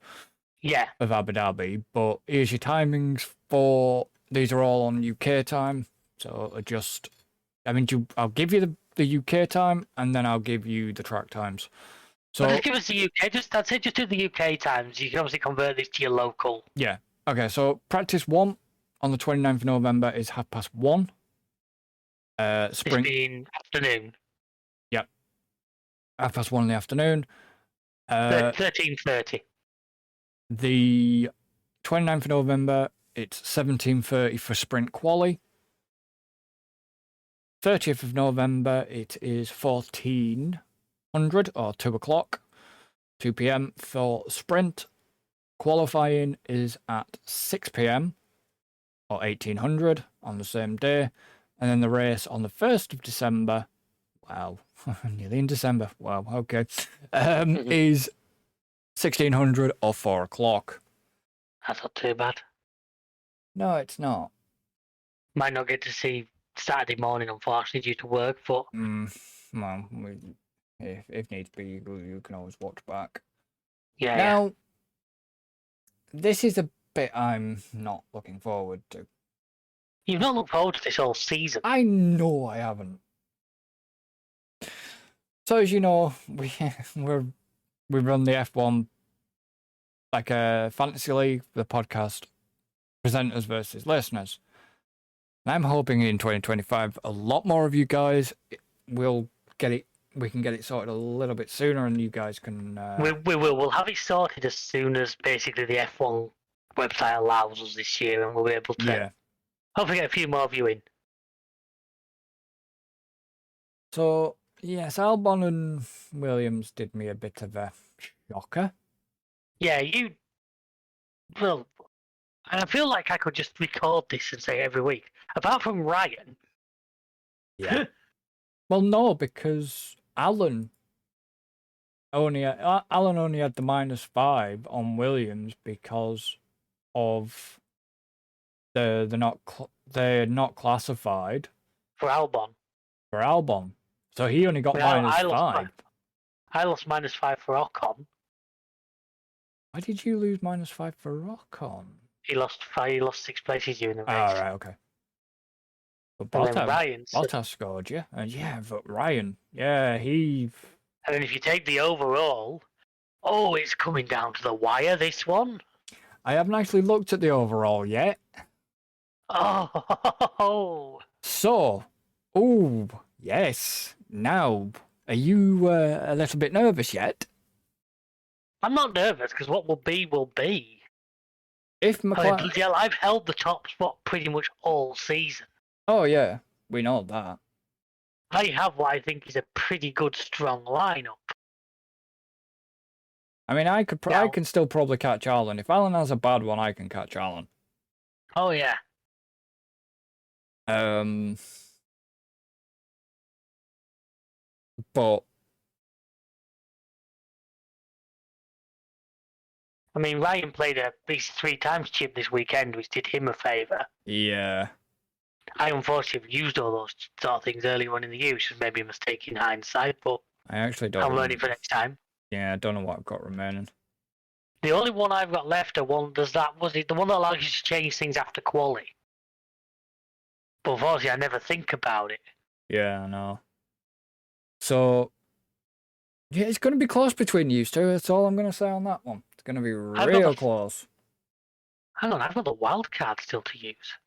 Yeah. Of Abu Dhabi, but here's your timings for these are all on UK time, so adjust. I mean, I'll give you the UK time, and then I'll give you the track times. So just give us the UK. I'd say just do the UK times. You can obviously convert this to your local. Yeah. Okay. So practice 1 on the 29th of November is 1:30. Sprint. This being afternoon. Yep. 1:30 in the afternoon. 13:30. The 29th of November, it's 17:30 for sprint quali. 30th of November, it is 1400 or 2 o'clock, 2 p.m. for sprint. Qualifying is at 6 p.m. or 1800 on the same day. And then the race on the 1st of December, wow, nearly in December, wow, okay, is 1600 or 4 o'clock. That's not too bad. No, it's not. Might not get to see Saturday morning, unfortunately, due to work, but... Well, if needs be, you can always watch back. Yeah. Now, this is a bit I'm not looking forward to. You've not looked forward to this whole season. I know I haven't. So as you know, we run the F1 like a fantasy league, the podcast presenters versus listeners. And I'm hoping in 2025 a lot more of you guys will get it. We can get it sorted a little bit sooner, and you guys can. We will. We'll have it sorted as soon as basically the F1 website allows us this year, and we'll be able to hopefully get a few more of you in. So yes, Albon and Williams did me a bit of a shocker. Yeah, well, I feel like I could just record this and say every week, apart from Ryan. Yeah. Well, no, because Alan only had the -5 on Williams because of they're not classified For Albon. for Albon, so he only got -5. I lost -5 for Ocon. Why did you lose -5 for Ocon? He lost 6 places during the race. Oh, right, okay. But Bottas scored, yeah. And yeah, but Ryan, yeah, he... And then if you take the overall, it's coming down to the wire, this one. I haven't actually looked at the overall yet. Oh. So, yes. Now, are you a little bit nervous yet? I'm not nervous, because what will be, will be. If McLaren... I've held the top spot pretty much all season. Oh, yeah. We know that. I have what I think is a pretty good, strong lineup. I mean, I can still probably catch Alan. If Alan has a bad one, I can catch Alan. Oh, yeah. But... I mean, Ryan played a 3 times chip this weekend, which did him a favour. Yeah. I unfortunately used all those sort of things earlier on in the year, which was maybe a mistake in hindsight, but I actually don't. I'm learning for next time. Yeah, I don't know what I've got remaining. The only one I've got left the one that allows you to change things after quali. But unfortunately, I never think about it. Yeah, I know. So, yeah, it's going to be close between you two. That's all I'm going to say on that one. It's going to be real close. Hang on, I've got the wild card still to use.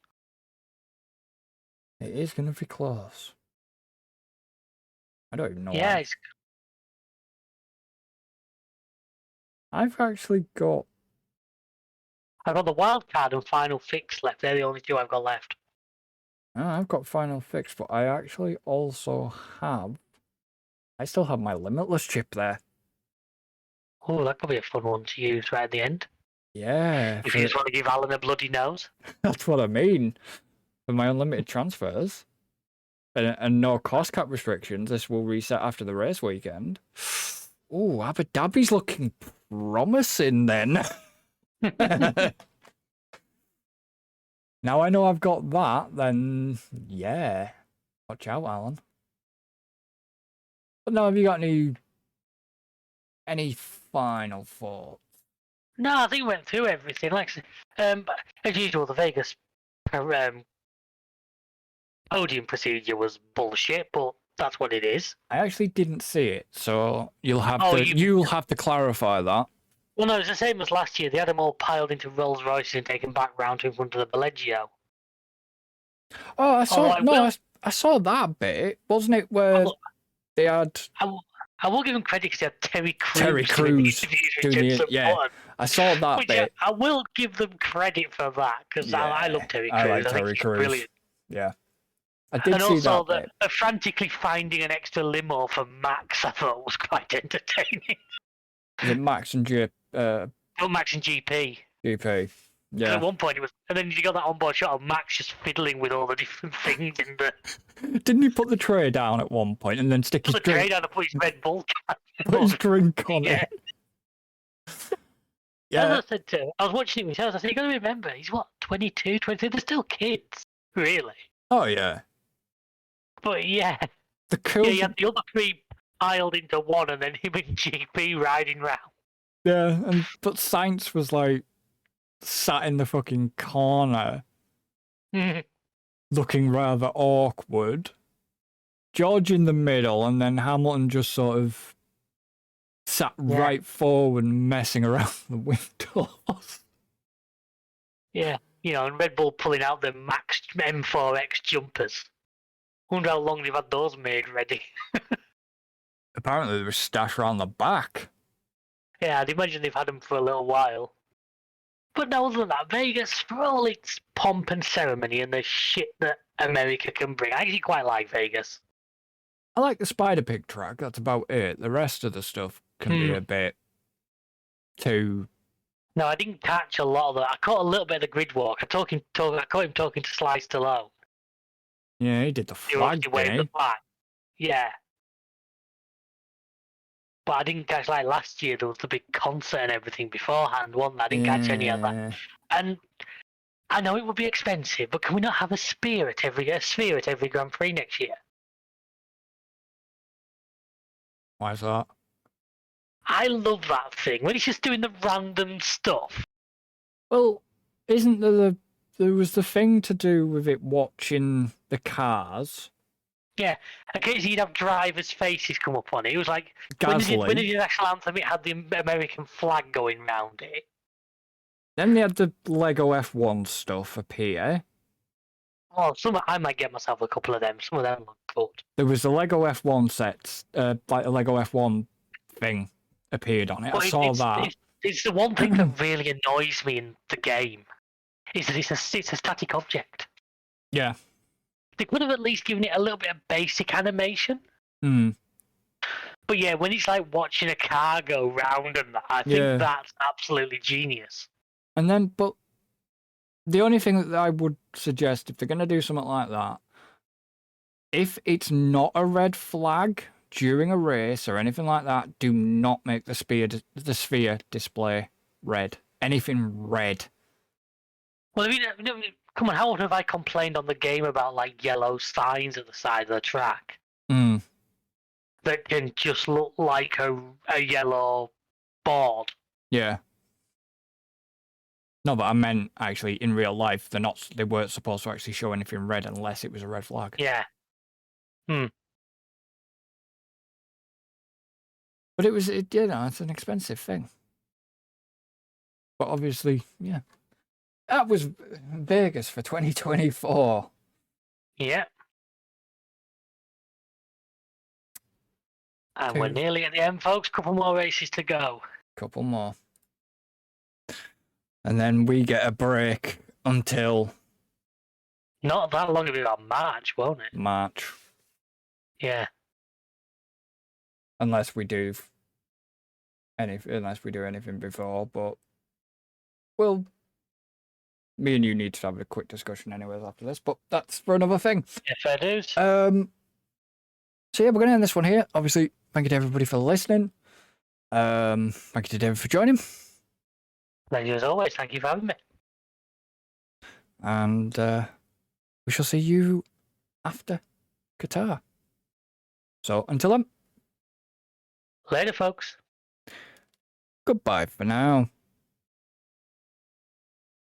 It is going to be close. I don't even know. Yeah, I've actually got... I've got the wild card and final fix left. They're the only 2 I've got left. Oh, I've got final fix, but I actually also have... I still have my limitless chip there. Oh, that could be a fun one to use right at the end. Yeah. If you just want to give Alan a bloody nose. That's what I mean. For my unlimited transfers and no cost cap restrictions, this will reset after the race weekend. Oh, Abu Dhabi's looking promising then. Now I know I've got that, then yeah. Watch out, Alan. But now, have you got any final thoughts? No, I think we went through everything. Like, as usual, the Vegas podium procedure was bullshit, but that's what it is. I actually didn't see it, so you'll have to clarify that. Well, no, it's the same as last year. They had them all piled into Rolls Royces and taken back round to in front of the Bellagio. Oh, I saw that bit, wasn't it? Where they had. I will give him credit because they had Terry Crews doing the, yeah. I saw that bit. I will give them credit for that because I love Terry Crews. I like Terry Crews. Brilliant. Yeah. I did and see also that bit. Frantically finding an extra limo for Max, I thought was quite entertaining. Is it Max and Max and GP. GP. Yeah. At one point it was, and then you got that onboard shot of Max just fiddling with all the different things in the. Didn't he put the tray down at one point and then stick his drink? Tray down and put his Red Bull can. Put his drink on it. Yeah. As I said to him, I was watching it myself. I said, "You got to remember, he's what 22, 23. They're still kids, really." Oh yeah. But yeah, you had the other 3 piled into one, and then him and GP riding round. Yeah, but Sainz was like sat in the fucking corner, looking rather awkward. George in the middle, and then Hamilton just sort of sat right forward messing around the windows. Yeah, and Red Bull pulling out the Max M4X jumpers. Wonder how long they've had those made ready. Apparently, they were stashed around the back. Yeah, I'd imagine they've had them for a little while. But no, other than that, Vegas, for all its pomp and ceremony and the shit that America can bring, I actually quite like Vegas. I like the Spider Pig track. That's about it. The rest of the stuff can be a bit too. No, I didn't catch a lot of that. I caught a little bit of the grid walk. I caught him talking to Sly Stallone. Yeah, he did the flag, didn't he? The flag. Yeah. But I didn't catch, like, last year, there was the big concert and everything beforehand, wasn't there? I didn't catch any of that. And I know it would be expensive, but can we not have a sphere at every Grand Prix next year? Why is that? I love that thing when it's just doing the random stuff. Well, isn't there was the thing to do with it watching the cars? Yeah, occasionally you'd have drivers' faces come up on it. It was like Gasly. when they did the national anthem, it had the American flag going round it. Then they had the Lego F1 stuff appear. Oh, I might get myself a couple of them. Some of them look good. There was the Lego F1 sets, like a Lego F1 thing appeared on it. But I saw that. It's the one thing that really annoys me in the game. Is that it's a static object. Yeah. They could have at least given it a little bit of basic animation. But yeah, when it's like watching a car go round and that, I think that's absolutely genius. And then, but the only thing that I would suggest if they're going to do something like that, if it's not a red flag during a race or anything like that, do not make the sphere display red. Anything red. Well, I mean, come on, how often have I complained on the game about, like, yellow signs at the side of the track? That can just look like a yellow board. Yeah. No, but I meant, actually, in real life, they weren't supposed to actually show anything red unless it was a red flag. Yeah. But it's an expensive thing. But obviously, yeah. That was Vegas for 2024. Yeah. And we're nearly at the end, folks. Couple more races to go. Couple more. And then we get a break until... Not that long ago, March, won't it? March. Yeah. Unless we do anything before, but... Well... Me and you need to have a quick discussion anyways after this, but that's for another thing. Yes, I do. So yeah, we're going to end this one here. Obviously, thank you to everybody for listening. Thank you to David for joining. Thank you as always. Thank you for having me. And we shall see you after Qatar. So until then. Later, folks. Goodbye for now.